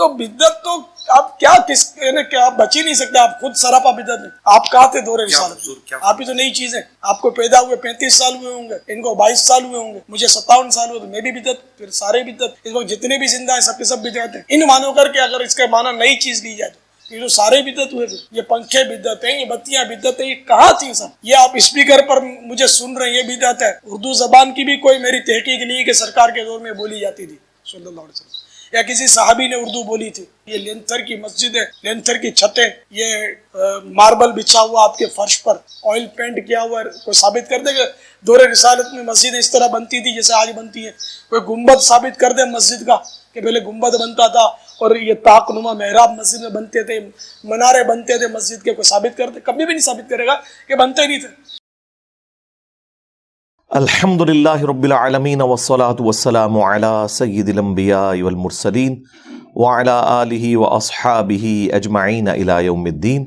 تو بدعت تو آپ کیا آپ بچ ہی نہیں سکتے. آپ خود سراپا بدعت میں. آپ کہاں تھے دور رسالت میں؟ آپ ہی تو نئی چیز ہے. آپ کو پیدا ہوئے 35 سال ہوئے ہوں گے, ان کو 22 سال ہوئے ہوں گے, مجھے 57 سال ہوئے, تو میں بھی بدعت, پھر سارے بدعت. اس وقت جتنے بھی زندہ ہیں سب کے سب بدعت ہیں. ان مانو کر کے اگر اس کا معنی نئی چیز لی جائے تو یہ جو سارے بدعت ہوئے, یہ پنکھے بدعت ہیں, یہ بتیاں بدعت ہیں, یہ کہاں تھی سب؟ یہ آپ اسپیکر پر مجھے سن رہے ہیں, یہ بدعت ہے. اردو زبان کی بھی کوئی میری تحقیق نہیں کہ سرکار کے دور میں بولی جاتی تھی صلی اللہ علیہ وسلم, یا کسی صحابی نے اردو بولی تھی. یہ لینتھر کی مسجد ہے, لینتھر کی چھتیں, یہ ماربل بچھا ہوا آپ کے فرش پر, آئل پینٹ کیا ہوا ہے. کوئی ثابت کر دے کہ دور رسالت میں مسجد اس طرح بنتی تھی جیسے آج بنتی ہے؟ کوئی گنبد ثابت کر دے مسجد کا کہ پہلے گنبد بنتا تھا اور یہ طاق نما محراب مسجد میں بنتے تھے, منارے بنتے تھے مسجد کے. کوئی ثابت کر دے؟ کبھی بھی نہیں ثابت کرے گا کہ بنتے نہیں تھے. الحمدللہ رب العالمین والصلاة والسلام علی سید الانبیاء والمرسلین وعلی آلہ واصحابہ اجمعین الی یوم الدین.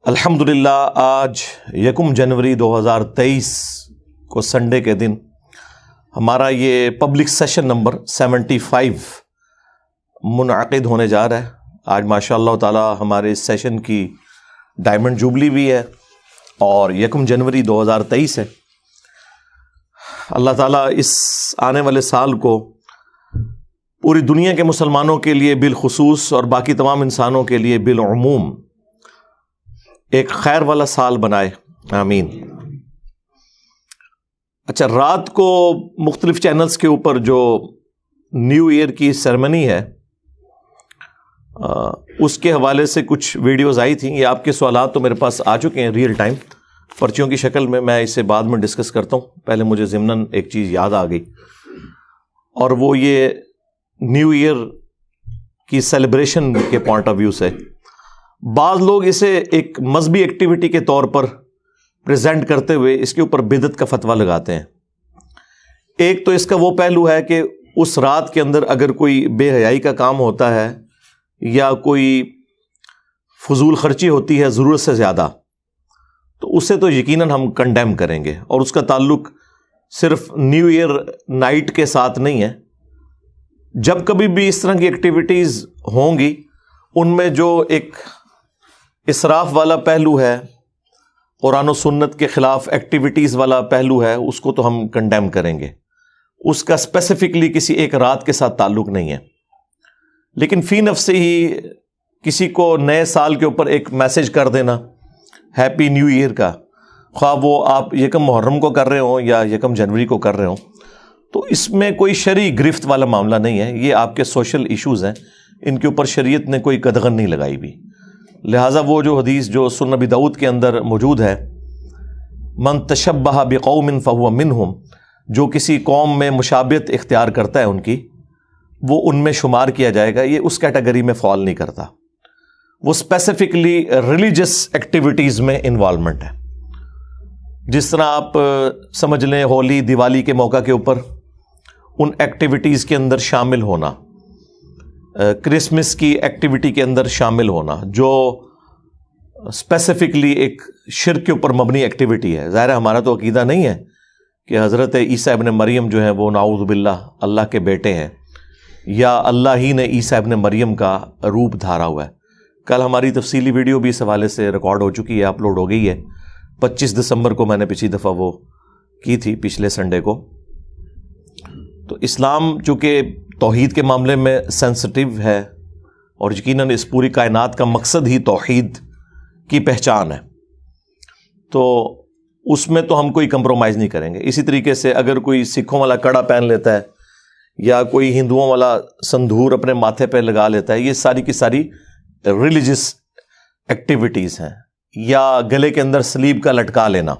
الحمدللہ آج 1 جنوری 2023 کو سنڈے کے دن ہمارا یہ پبلک سیشن نمبر 75 منعقد ہونے جا رہا ہے. آج ماشاءاللہ تعالی ہمارے اس سیشن کی ڈائمنڈ جوبلی بھی ہے اور 1 جنوری 2023 ہے. اللہ تعالیٰ اس آنے والے سال کو پوری دنیا کے مسلمانوں کے لیے بالخصوص اور باقی تمام انسانوں کے لیے بالعموم ایک خیر والا سال بنائے, آمین. اچھا, رات کو مختلف چینلز کے اوپر جو نیو ایئر کی سیرمنی ہے اس کے حوالے سے کچھ ویڈیوز آئی تھیں. یہ آپ کے سوالات تو میرے پاس آ چکے ہیں ریئل ٹائم پرچیوں کی شکل میں اسے بعد میں ڈسکس کرتا ہوں. پہلے مجھے ضمناً ایک چیز یاد آ گئی, اور وہ یہ نیو ایئر کی سیلیبریشن کے پوائنٹ آف ویو سے بعض لوگ اسے ایک مذہبی ایکٹیویٹی کے طور پر پریزنٹ کرتے ہوئے اس کے اوپر بدعت کا فتویٰ لگاتے ہیں. ایک تو اس کا وہ پہلو ہے کہ اس رات کے اندر اگر کوئی بے حیائی کا کام ہوتا ہے یا کوئی فضول خرچی ہوتی ہے ضرورت سے زیادہ, تو اسے تو یقیناً ہم کنڈیم کریں گے. اور اس کا تعلق صرف نیو ایئر نائٹ کے ساتھ نہیں ہے. جب کبھی بھی اس طرح کی ایکٹیویٹیز ہوں گی ان میں جو ایک اسراف والا پہلو ہے, قرآن و سنت کے خلاف ایکٹیویٹیز والا پہلو ہے, اس کو تو ہم کنڈیم کریں گے. اس کا اسپیسیفکلی کسی ایک رات کے ساتھ تعلق نہیں ہے. لیکن فی نفس ہی کسی کو نئے سال کے اوپر ایک میسج کر دینا ہیپی نیو ایئر کا, خواہ وہ آپ 1 محرم کو کر رہے ہوں یا 1 جنوری کو کر رہے ہوں, تو اس میں کوئی شرعی گرفت والا معاملہ نہیں ہے. یہ آپ کے سوشل ایشوز ہیں, ان کے اوپر شریعت نے کوئی قدغن نہیں لگائی بھی. لہٰذا وہ جو حدیث جو سنن ابی داؤد کے اندر موجود ہے, من تشبہ بقوم فہو منہم, جو کسی قوم میں مشابہت اختیار کرتا ہے ان کی, وہ ان میں شمار کیا جائے گا. یہ اس کیٹیگری میں فال نہیں کرتا. وہ اسپیسیفکلی ریلیجس ایکٹیویٹیز میں انوالومنٹ ہے. جس طرح آپ سمجھ لیں ہولی دیوالی کے موقع کے اوپر ان ایکٹیویٹیز کے اندر شامل ہونا, کرسمس کی ایکٹیویٹی کے اندر شامل ہونا, جو اسپیسیفکلی ایک شرک کے اوپر مبنی ایکٹیویٹی ہے. ظاہر ہے ہمارا تو عقیدہ نہیں ہے کہ حضرت عیسیٰ ابن مریم جو ہیں وہ نعوذ باللہ اللہ کے بیٹے ہیں, یا اللہ ہی نے عیسیٰ ابن مریم کا روپ دھارا ہوا ہے. کل ہماری تفصیلی ویڈیو بھی اس حوالے سے ریکارڈ ہو چکی ہے, اپلوڈ ہو گئی ہے. 25 دسمبر کو میں نے پچھلی دفعہ وہ کی تھی, پچھلے سنڈے کو. تو اسلام چونکہ توحید کے معاملے میں سینسٹیو ہے اور یقیناً اس پوری کائنات کا مقصد ہی توحید کی پہچان ہے, تو اس میں تو ہم کوئی کمپرومائز نہیں کریں گے. اسی طریقے سے اگر کوئی سکھوں والا کڑا پہن لیتا ہے یا کوئی ہندوؤں والا سندھور اپنے ماتھے پہ لگا لیتا ہے, یہ ساری کی ساری ریلیجس ایکٹیویٹیز ہیں. یا گلے کے اندر سلیب کا لٹکا لینا,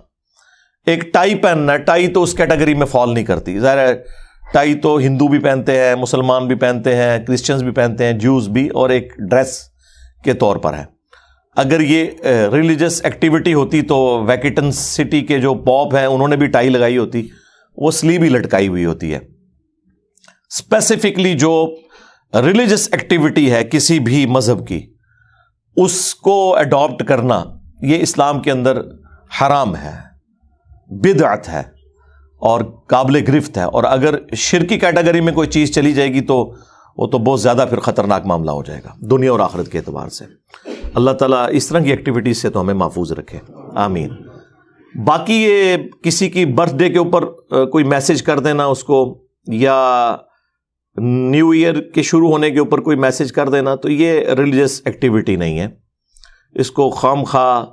ایک ٹائی پہننا, ٹائی تو اس کیٹیگری میں فال نہیں کرتی. ظاہر ہے ٹائی تو ہندو بھی پہنتے ہیں, مسلمان بھی پہنتے ہیں, کرسچنز بھی پہنتے ہیں, جوز بھی, اور ایک ڈریس کے طور پر ہے. اگر یہ ریلیجس ایکٹیویٹی ہوتی تو ویٹیکن سٹی کے جو پوپ ہیں انہوں نے بھی ٹائی لگائی ہوتی, وہ سلیب ہی لٹکائی ہوئی ہوتی ہے. اسپیسیفکلی جو ریلیجس ایکٹیویٹی ہے کسی بھی مذہب کی, اس کو اڈاپٹ کرنا یہ اسلام کے اندر حرام ہے, بدعت ہے اور قابل گرفت ہے. اور اگر شرکی کیٹیگری میں کوئی چیز چلی جائے گی تو وہ تو بہت زیادہ پھر خطرناک معاملہ ہو جائے گا دنیا اور آخرت کے اعتبار سے. اللہ تعالیٰ اس طرح کی ایکٹیویٹیز سے تو ہمیں محفوظ رکھے, آمین. باقی یہ کسی کی برتھ ڈے کے اوپر کوئی میسج کر دینا اس کو, یا نیو ایئر کے شروع ہونے کے اوپر کوئی میسج کر دینا, تو یہ ریلیجس ایکٹیویٹی نہیں ہے. اس کو خام خواہ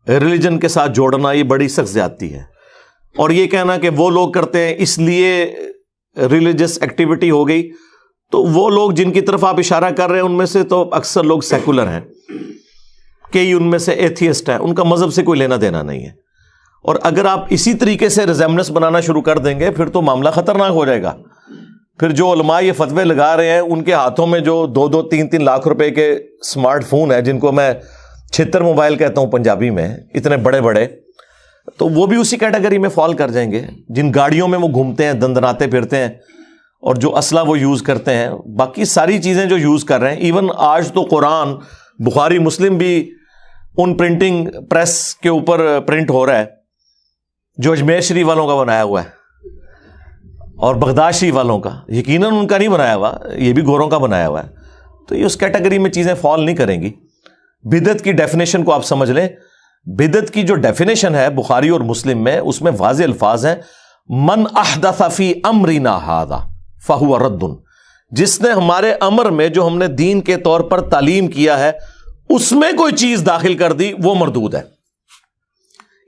ریلیجن کے ساتھ جوڑنا یہ بڑی سخت زیادتی ہے. اور یہ کہنا کہ وہ لوگ کرتے ہیں اس لیے ریلیجس ایکٹیویٹی ہو گئی, تو وہ لوگ جن کی طرف آپ اشارہ کر رہے ہیں ان میں سے تو اکثر لوگ سیکولر ہیں, کئی ان میں سے ایتھیسٹ ہیں, ان کا مذہب سے کوئی لینا دینا نہیں ہے. اور اگر آپ اسی طریقے سے ریزیمبلنس بنانا شروع کر دیں گے پھر تو معاملہ خطرناک ہو جائے گا. پھر جو علماء یہ فتوے لگا رہے ہیں ان کے ہاتھوں میں جو 2-3 لاکھ روپے کے اسمارٹ فون ہیں, جن کو میں 76 موبائل کہتا ہوں پنجابی میں, اتنے بڑے بڑے, تو وہ بھی اسی کیٹیگری میں فال کر جائیں گے. جن گاڑیوں میں وہ گھومتے ہیں, دندناتے پھرتے ہیں, اور جو اسلحہ وہ یوز کرتے ہیں, باقی ساری چیزیں جو یوز کر رہے ہیں, ایون آج تو قرآن, بخاری, مسلم بھی ان پرنٹنگ پریس کے اوپر پرنٹ ہو رہا ہے جو اجمیر شریف والوں کا بنایا ہوا ہے اور بغداد شریف والوں کا. یقیناً ان کا نہیں بنایا ہوا, یہ بھی گوروں کا بنایا ہوا ہے. تو یہ اس کیٹیگری میں چیزیں فال نہیں کریں گی. بدعت کی ڈیفینیشن کو آپ سمجھ لیں. بدعت کی جو ڈیفینیشن ہے بخاری اور مسلم میں, اس میں واضح الفاظ ہیں, من احدث فی امرنا ھذا فہو رد, جس نے ہمارے امر میں جو ہم نے دین کے طور پر تعلیم کیا ہے اس میں کوئی چیز داخل کر دی وہ مردود ہے.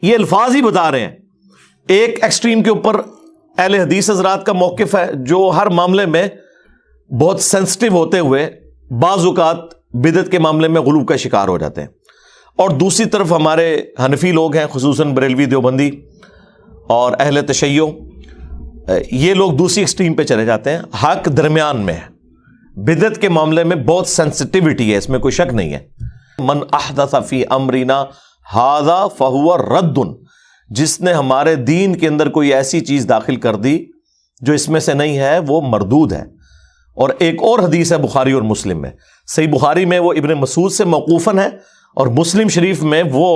یہ الفاظ ہی بتا رہے ہیں. ایک ایکسٹریم کے اوپر اہل حدیث حضرات کا موقف ہے جو ہر معاملے میں بہت سینسٹیو ہوتے ہوئے بعض اوقات بدعت کے معاملے میں غلو کا شکار ہو جاتے ہیں, اور دوسری طرف ہمارے حنفی لوگ ہیں, خصوصاً بریلوی دیوبندی اور اہل تشیع, یہ لوگ دوسری ایکسٹریم پہ چلے جاتے ہیں. حق درمیان میں ہے. بدعت کے معاملے میں بہت سینسٹیوٹی ہے, اس میں کوئی شک نہیں ہے. من احدث فی امرنا ھذا فہو رد, جس نے ہمارے دین کے اندر کوئی ایسی چیز داخل کر دی جو اس میں سے نہیں ہے وہ مردود ہے. اور ایک اور حدیث ہے بخاری اور مسلم میں, صحیح بخاری میں وہ ابن مسعود سے موقوفاً ہے, اور مسلم شریف میں وہ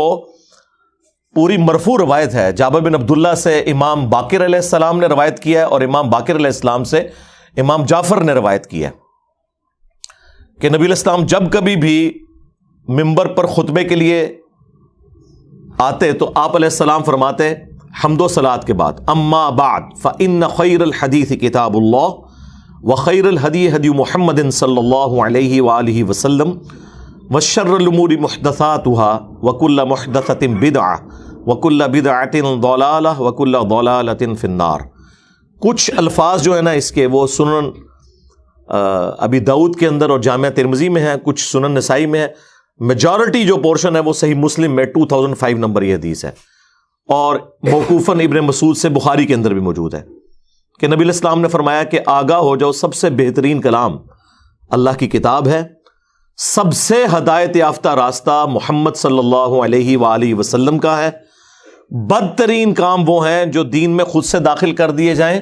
پوری مرفوع روایت ہے. جابر بن عبداللہ سے امام باقر علیہ السلام نے روایت کیا ہے, اور امام باقر علیہ السلام سے امام جعفر نے روایت کیا ہے کہ نبی علیہ السلام جب کبھی بھی منبر پر خطبے کے لیے آتے تو آپ علیہ السلام فرماتے حمد و صلات کے بعد, اما بعد فإن خیر الحدیث کتاب اللہ وخیر الہدی ہدی محمد صلی اللہ علیہ وآلہ وسلم وشر الامور محدثاتها وکل محدثۃ بدعہ وکل بدعۃ ضلالہ وکل ضلالۃ فی النار. کچھ الفاظ جو ہے نا اس کے وہ سنن ابی داؤد کے اندر اور جامعہ ترمذی میں ہیں, کچھ سنن نسائی میں ہے. میجورٹی جو پورشن ہے وہ صحیح مسلم میں 2005 نمبر یہ حدیث ہے, اور موقوفاً ابن مسعود سے بخاری کے اندر بھی موجود ہے کہ نبی علیہ السلام نے فرمایا کہ آگاہ ہو جاؤ, سب سے بہترین کلام اللہ کی کتاب ہے, سب سے ہدایت یافتہ راستہ محمد صلی اللہ علیہ وآلہ وسلم کا ہے, بدترین کام وہ ہیں جو دین میں خود سے داخل کر دیے جائیں.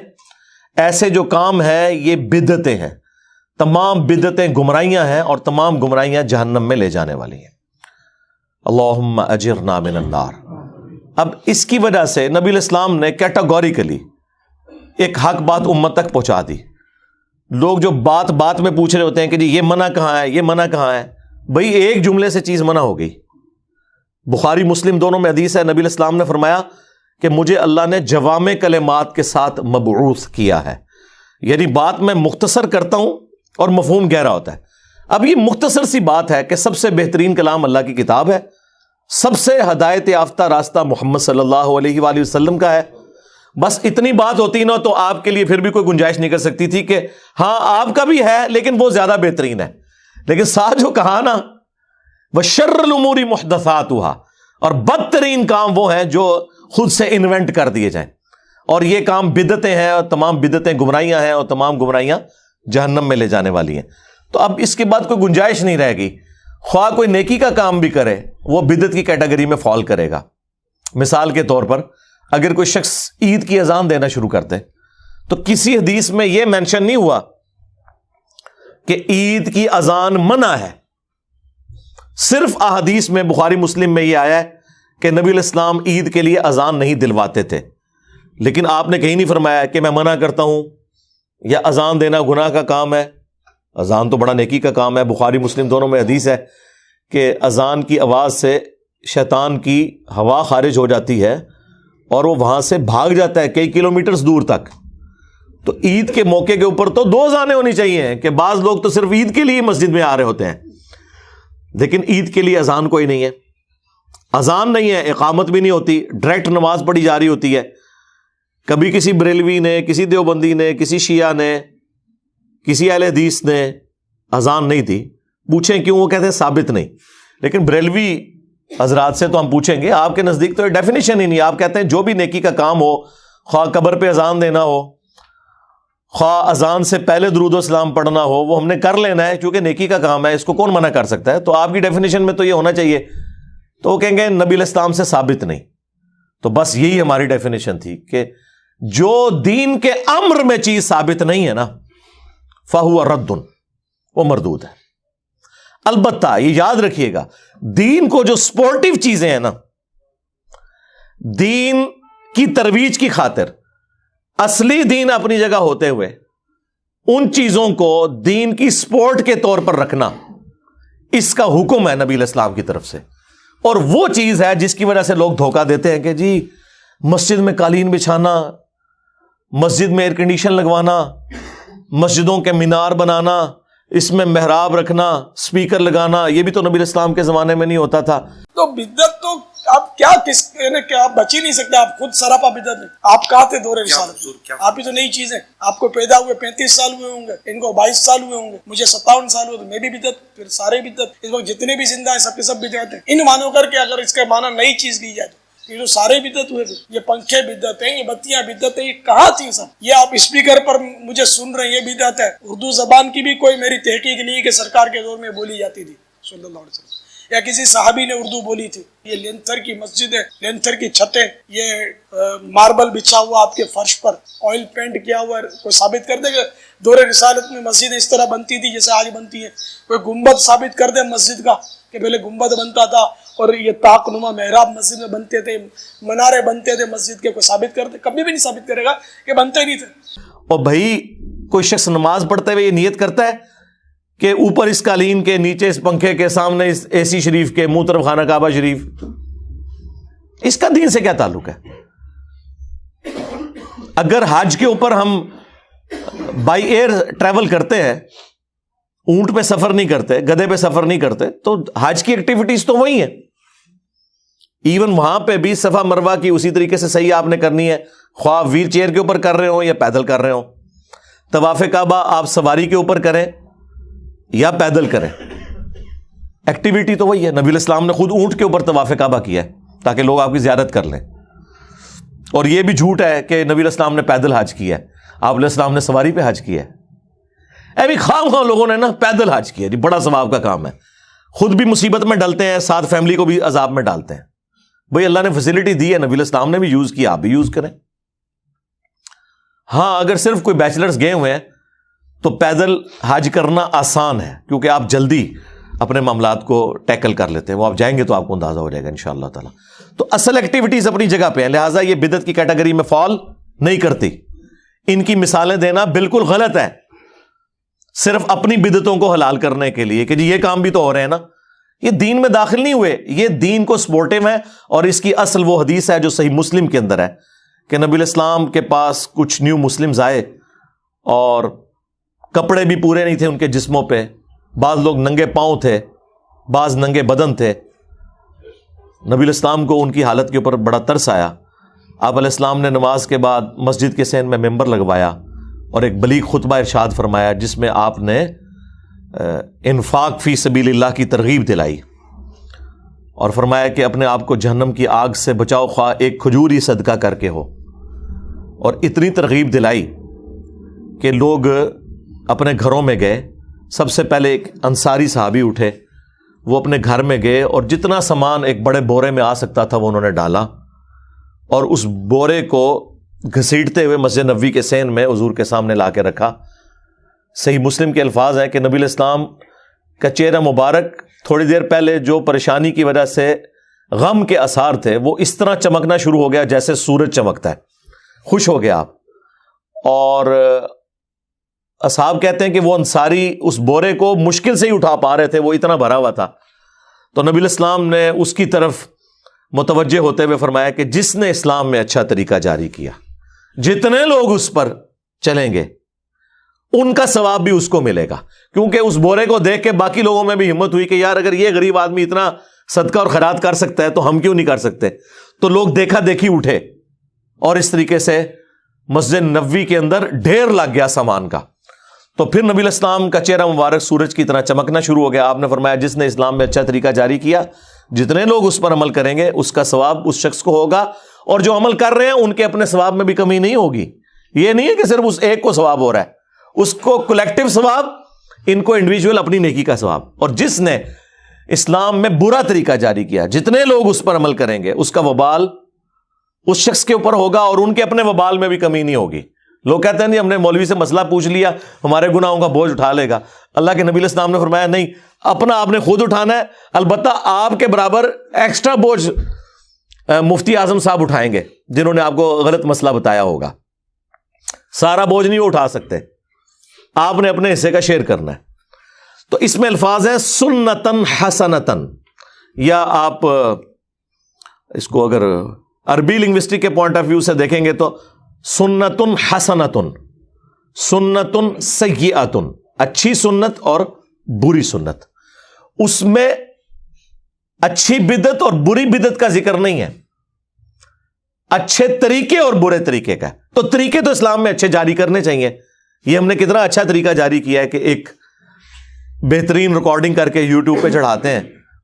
ایسے جو کام ہے یہ بدعتیں ہیں, تمام بدعتیں گمراہیاں ہیں, اور تمام گمراہیاں جہنم میں لے جانے والی ہیں. اللہم اجرنا من النار. اب اس کی وجہ سے نبی علیہ السلام نے کیٹاگوریکلی ایک حق بات امت تک پہنچا دی. لوگ جو بات بات میں پوچھ رہے ہوتے ہیں کہ جی یہ منع کہاں ہے, یہ منع کہاں ہے, بھئی ایک جملے سے چیز منع ہو گئی. بخاری مسلم دونوں میں حدیث ہے, نبی علیہ السلام نے فرمایا کہ مجھے اللہ نے جوامع کلمات کے ساتھ مبعوث کیا ہے, یعنی بات میں مختصر کرتا ہوں اور مفہوم گہرا ہوتا ہے. اب یہ مختصر سی بات ہے کہ سب سے بہترین کلام اللہ کی کتاب ہے, سب سے ہدایت یافتہ راستہ محمد صلی اللہ علیہ وآلہ وسلم کا ہے. بس اتنی بات ہوتی نا تو آپ کے لیے پھر بھی کوئی گنجائش نہیں کر سکتی تھی کہ ہاں آپ کا بھی ہے لیکن وہ زیادہ بہترین ہے. لیکن ساتھ جو کہا نا وَشَرَّ الْأُمُورِ مُحْدَثَاتُهَا, اور بدترین کام وہ ہیں جو خود سے انوینٹ کر دیے جائیں, اور یہ کام بدعتیں ہیں, اور تمام بدعتیں گمراہیاں ہیں, اور تمام گمراہیاں جہنم میں لے جانے والی ہیں. تو اب اس کے بعد کوئی گنجائش نہیں رہے گی, خواہ کوئی نیکی کا کام بھی کرے وہ بدعت کی کیٹیگری میں فال کرے گا. مثال کے طور پر اگر کوئی شخص عید کی اذان دینا شروع کرتے تو کسی حدیث میں یہ مینشن نہیں ہوا کہ عید کی اذان منع ہے, صرف احادیث میں بخاری مسلم میں یہ آیا ہے کہ نبی علیہ السلام عید کے لیے اذان نہیں دلواتے تھے, لیکن آپ نے کہیں نہیں فرمایا کہ میں منع کرتا ہوں یا اذان دینا گناہ کا کام ہے اذان تو بڑا نیکی کا کام ہے. بخاری مسلم دونوں میں حدیث ہے کہ اذان کی آواز سے شیطان کی ہوا خارج ہو جاتی ہے اور وہ وہاں سے بھاگ جاتا ہے کئی کلومیٹرز دور تک. تو عید کے موقع کے اوپر تو 2 اذانیں ہونی چاہیے کہ بعض لوگ تو صرف عید کے لیے مسجد میں آ رہے ہوتے ہیں, لیکن عید کے لیے اذان کوئی نہیں ہے, اذان نہیں ہے, اقامت بھی نہیں ہوتی, ڈائریکٹ نماز پڑھی جا رہی ہوتی ہے. کبھی کسی بریلوی نے, کسی دیوبندی نے, کسی شیعہ نے, کسی اہل حدیث نے اذان نہیں دی. پوچھیں کیوں؟ وہ کہتے ہیں ثابت نہیں. لیکن بریلوی حضرات سے تو ہم پوچھیں گے, آپ کے نزدیک تو ڈیفینیشن ہی نہیں. آپ کہتے ہیں جو بھی نیکی کا کام ہو, خواہ قبر پہ اذان دینا ہو, خواہ اذان سے پہلے درود و سلام پڑھنا ہو, وہ ہم نے کر لینا ہے چونکہ نیکی کا کام ہے, اس کو کون منع کر سکتا ہے. تو آپ کی ڈیفینیشن میں تو یہ ہونا چاہیے. تو وہ کہیں گے نبی علیہ السلام سے ثابت نہیں. تو بس یہی ہماری ڈیفینیشن تھی کہ جو دین کے امر میں چیز ثابت نہیں ہے نا, فہو رد, وہ مردود ہے. البتہ یہ یاد رکھیے گا, دین کو جو سپورٹیو چیزیں ہیں نا, دین کی ترویج کی خاطر اصلی دین اپنی جگہ ہوتے ہوئے ان چیزوں کو دین کی سپورٹ کے طور پر رکھنا, اس کا حکم ہے نبی علیہ السلام کی طرف سے. اور وہ چیز ہے جس کی وجہ سے لوگ دھوکہ دیتے ہیں کہ جی مسجد میں قالین بچھانا, مسجد میں ایئر کنڈیشن لگوانا, مسجدوں کے مینار بنانا, اس میں محراب رکھنا, اسپیکر لگانا, یہ بھی تو نبی علیہ السلام کے زمانے میں نہیں ہوتا تھا. تو بدعت تو آپ کیا آپ بچ ہی نہیں سکتے. آپ خود سراپا بدعت ہیں. آپ کہاں تھے دور رسالت؟ آپ ہی تو نئی چیز ہے. آپ کو پیدا ہوئے 35 سال ہوئے ہوں گے, ان کو 22 سال ہوئے ہوں گے, مجھے 57 سال ہوئے, تو میں بھی بدعت, پھر سارے بدعت. اس وقت جتنے بھی زندہ ہیں سب کے سب بدعت ہیں. ان مانو کر کے اگر اس کا معنی نئی چیز لی جائے تو یہ جو سارے بدعت ہوئے. یہ پنکھے بدعت ہیں, یہ بتیاں بدعت ہیں, یہ کہاں تھی سب؟ یہ آپ اسپیکر پر مجھے سن رہے ہیں, یہ بدعت ہے. اردو زبان کی بھی کوئی میری تحقیق نہیں کہ سرکار کے دور میں بولی جاتی تھی صلی اللہ علیہ وسلم, یا کسی صحابی نے اردو بولی تھی. یہ لینتھر کی مسجد ہے, لینتھر کی چھتیں, یہ ماربل بچھا ہوا آپ کے فرش پر, آئل پینٹ کیا ہوا ہے. کوئی ثابت کر دے کہ دور رسالت میں مسجد اس طرح بنتی تھی جیسے آج بنتی ہے؟ کوئی گنبد ثابت کر دے مسجد کا کہ پہلے گنبد بنتا تھا اور یہ طاق نما محراب مسجد میں بنتے تھے, منارے بنتے تھے مسجد کے. کوئی ثابت کر دے؟ کبھی بھی نہیں ثابت کرے گا کہ بنتے نہیں تھے. اور بھائی کوئی شخص نماز پڑھتے ہوئے یہ نیت کرتا ہے کہ اوپر اس قالین کے, نیچے اس پنکھے کے, سامنے اس اے سی شریف کے, منہ طرف خانہ کعبہ شریف, اس کا دین سے کیا تعلق ہے؟ اگر حج کے اوپر ہم بائی ایئر ٹریول کرتے ہیں, اونٹ پہ سفر نہیں کرتے, گدھے پہ سفر نہیں کرتے, تو حج کی ایکٹیویٹیز تو وہی ہیں. ایون وہاں پہ بھی صفا مروہ کی اسی طریقے سے صحیح آپ نے کرنی ہے, خواہ ویل چیئر کے اوپر کر رہے ہوں یا پیدل کر رہے ہوں. طواف کعبہ آپ سواری کے اوپر کریں یا پیدل کریں, ایکٹیویٹی تو وہی ہے. نبی علیہ السلام نے خود اونٹ کے اوپر طواف کعبہ کیا ہے تاکہ لوگ آپ کی زیارت کر لیں. اور یہ بھی جھوٹ ہے کہ نبی علیہ السلام نے پیدل حج کیا ہے, آپ علیہ السلام نے سواری پہ حج کیا ہے. بھی خواہ لوگوں نے نا پیدل حج کیا, بڑا ثواب کا کام ہے. خود بھی مصیبت میں ڈالتے ہیں, ساتھ فیملی کو بھی عذاب میں ڈالتے ہیں. بھئی اللہ نے فیسلٹی دی ہے, نبی علیہ السلام نے بھی یوز کیا, آپ بھی یوز کریں. ہاں اگر صرف کوئی بیچلرز گئے ہوئے ہیں تو پیدل حج کرنا آسان ہے کیونکہ آپ جلدی اپنے معاملات کو ٹیکل کر لیتے ہیں. وہ آپ جائیں گے تو آپ کو اندازہ ہو جائے گا انشاءاللہ تعالیٰ. تو اصل ایکٹیویٹیز اپنی جگہ پہ ہیں, لہٰذا یہ بدعت کی کیٹیگری میں فال نہیں کرتی. ان کی مثالیں دینا بالکل غلط ہے صرف اپنی بدعتوں کو حلال کرنے کے لیے کہ جی یہ کام بھی تو ہو رہے ہیں نا. یہ دین میں داخل نہیں ہوئے, یہ دین کو سپورٹیو ہے. اور اس کی اصل وہ حدیث ہے جو صحیح مسلم کے اندر ہے کہ نبی علیہ السلام کے پاس کچھ نیو مسلمز آئے اور کپڑے بھی پورے نہیں تھے ان کے جسموں پہ, بعض لوگ ننگے پاؤں تھے, بعض ننگے بدن تھے. نبی علیہ السلام کو ان کی حالت کے اوپر بڑا ترس آیا. آپ علیہ السلام نے نماز کے بعد مسجد کے صحن میں ممبر لگوایا اور ایک بلیغ خطبہ ارشاد فرمایا جس میں آپ نے انفاق فی سبیل اللہ کی ترغیب دلائی اور فرمایا کہ اپنے آپ کو جہنم کی آگ سے بچاؤ, خواہ ایک کھجور ہی صدقہ کر کے ہو. اور اتنی ترغیب دلائی کہ لوگ اپنے گھروں میں گئے. سب سے پہلے ایک انصاری صحابی اٹھے, وہ اپنے گھر میں گئے اور جتنا سامان ایک بڑے بورے میں آ سکتا تھا وہ انہوں نے ڈالا اور اس بورے کو گھسیٹتے ہوئے مسجد نبوی کے صحن میں حضور کے سامنے لا کے رکھا. صحیح مسلم کے الفاظ ہیں کہ نبی علیہ السلام کا چہرہ مبارک تھوڑی دیر پہلے جو پریشانی کی وجہ سے غم کے آثار تھے وہ اس طرح چمکنا شروع ہو گیا جیسے سورج چمکتا ہے. خوش ہو گیا آپ. اور اصحاب کہتے ہیں کہ وہ انصاری اس بورے کو مشکل سے ہی اٹھا پا رہے تھے، وہ اتنا بھرا ہوا تھا. تو نبی علیہ السلام نے اس کی طرف متوجہ ہوتے ہوئے فرمایا کہ جس نے اسلام میں اچھا طریقہ جاری کیا، جتنے لوگ اس پر چلیں گے ان کا ثواب بھی اس کو ملے گا. کیونکہ اس بورے کو دیکھ کے باقی لوگوں میں بھی ہمت ہوئی کہ یار اگر یہ غریب آدمی اتنا صدقہ اور خیرات کر سکتا ہے تو ہم کیوں نہیں کر سکتے. تو لوگ دیکھا دیکھی اٹھے اور اس طریقے سے مسجد نبوی کے اندر ڈھیر لگ گیا سامان کا. تو پھر نبی علیہ السلام کا چہرہ مبارک سورج کی طرح چمکنا شروع ہو گیا. آپ نے فرمایا جس نے اسلام میں اچھا طریقہ جاری کیا، جتنے لوگ اس پر عمل کریں گے اس کا ثواب اس شخص کو ہوگا، اور جو عمل کر رہے ہیں ان کے اپنے ثواب میں بھی کمی نہیں ہوگی. یہ نہیں ہے کہ صرف اس ایک کو ثواب ہو رہا ہے، اس کو کلیکٹیو ثواب، ان کو انڈیویجول اپنی نیکی کا ثواب. اور جس نے اسلام میں برا طریقہ جاری کیا، جتنے لوگ اس پر عمل کریں گے اس کا وبال اس شخص کے اوپر ہوگا اور ان کے اپنے وبال میں بھی کمی نہیں ہوگی. لوگ کہتے ہیں نہیں ہم نے مولوی سے مسئلہ پوچھ لیا ہمارے گناہوں کا بوجھ اٹھا لے گا. اللہ کے نبی علیہ السلام نے فرمایا نہیں، اپنا آپ نے خود اٹھانا ہے، البتہ آپ کے برابر ایکسٹرا بوجھ مفتی اعظم صاحب اٹھائیں گے جنہوں نے آپ کو غلط مسئلہ بتایا ہوگا. سارا بوجھ نہیں وہ اٹھا سکتے، آپ نے اپنے حصے کا شیئر کرنا ہے. تو اس میں الفاظ ہیں سنتن حسنتن، یا آپ اس کو اگر عربی لنگوسٹک کے پوائنٹ آف ویو سے دیکھیں گے تو سنتن حسنتن، سنتن سیئتن، اچھی سنت اور بری سنت. اس میں اچھی بدعت اور بری بدعت کا ذکر نہیں ہے، اچھے طریقے اور برے طریقے کا. تو طریقے تو اسلام میں اچھے جاری کرنے چاہیے. یہ ہم نے کتنا اچھا طریقہ جاری کیا ہے کہ ایک بہترین ریکارڈنگ کر کے یوٹیوب پہ چڑھاتے ہیں،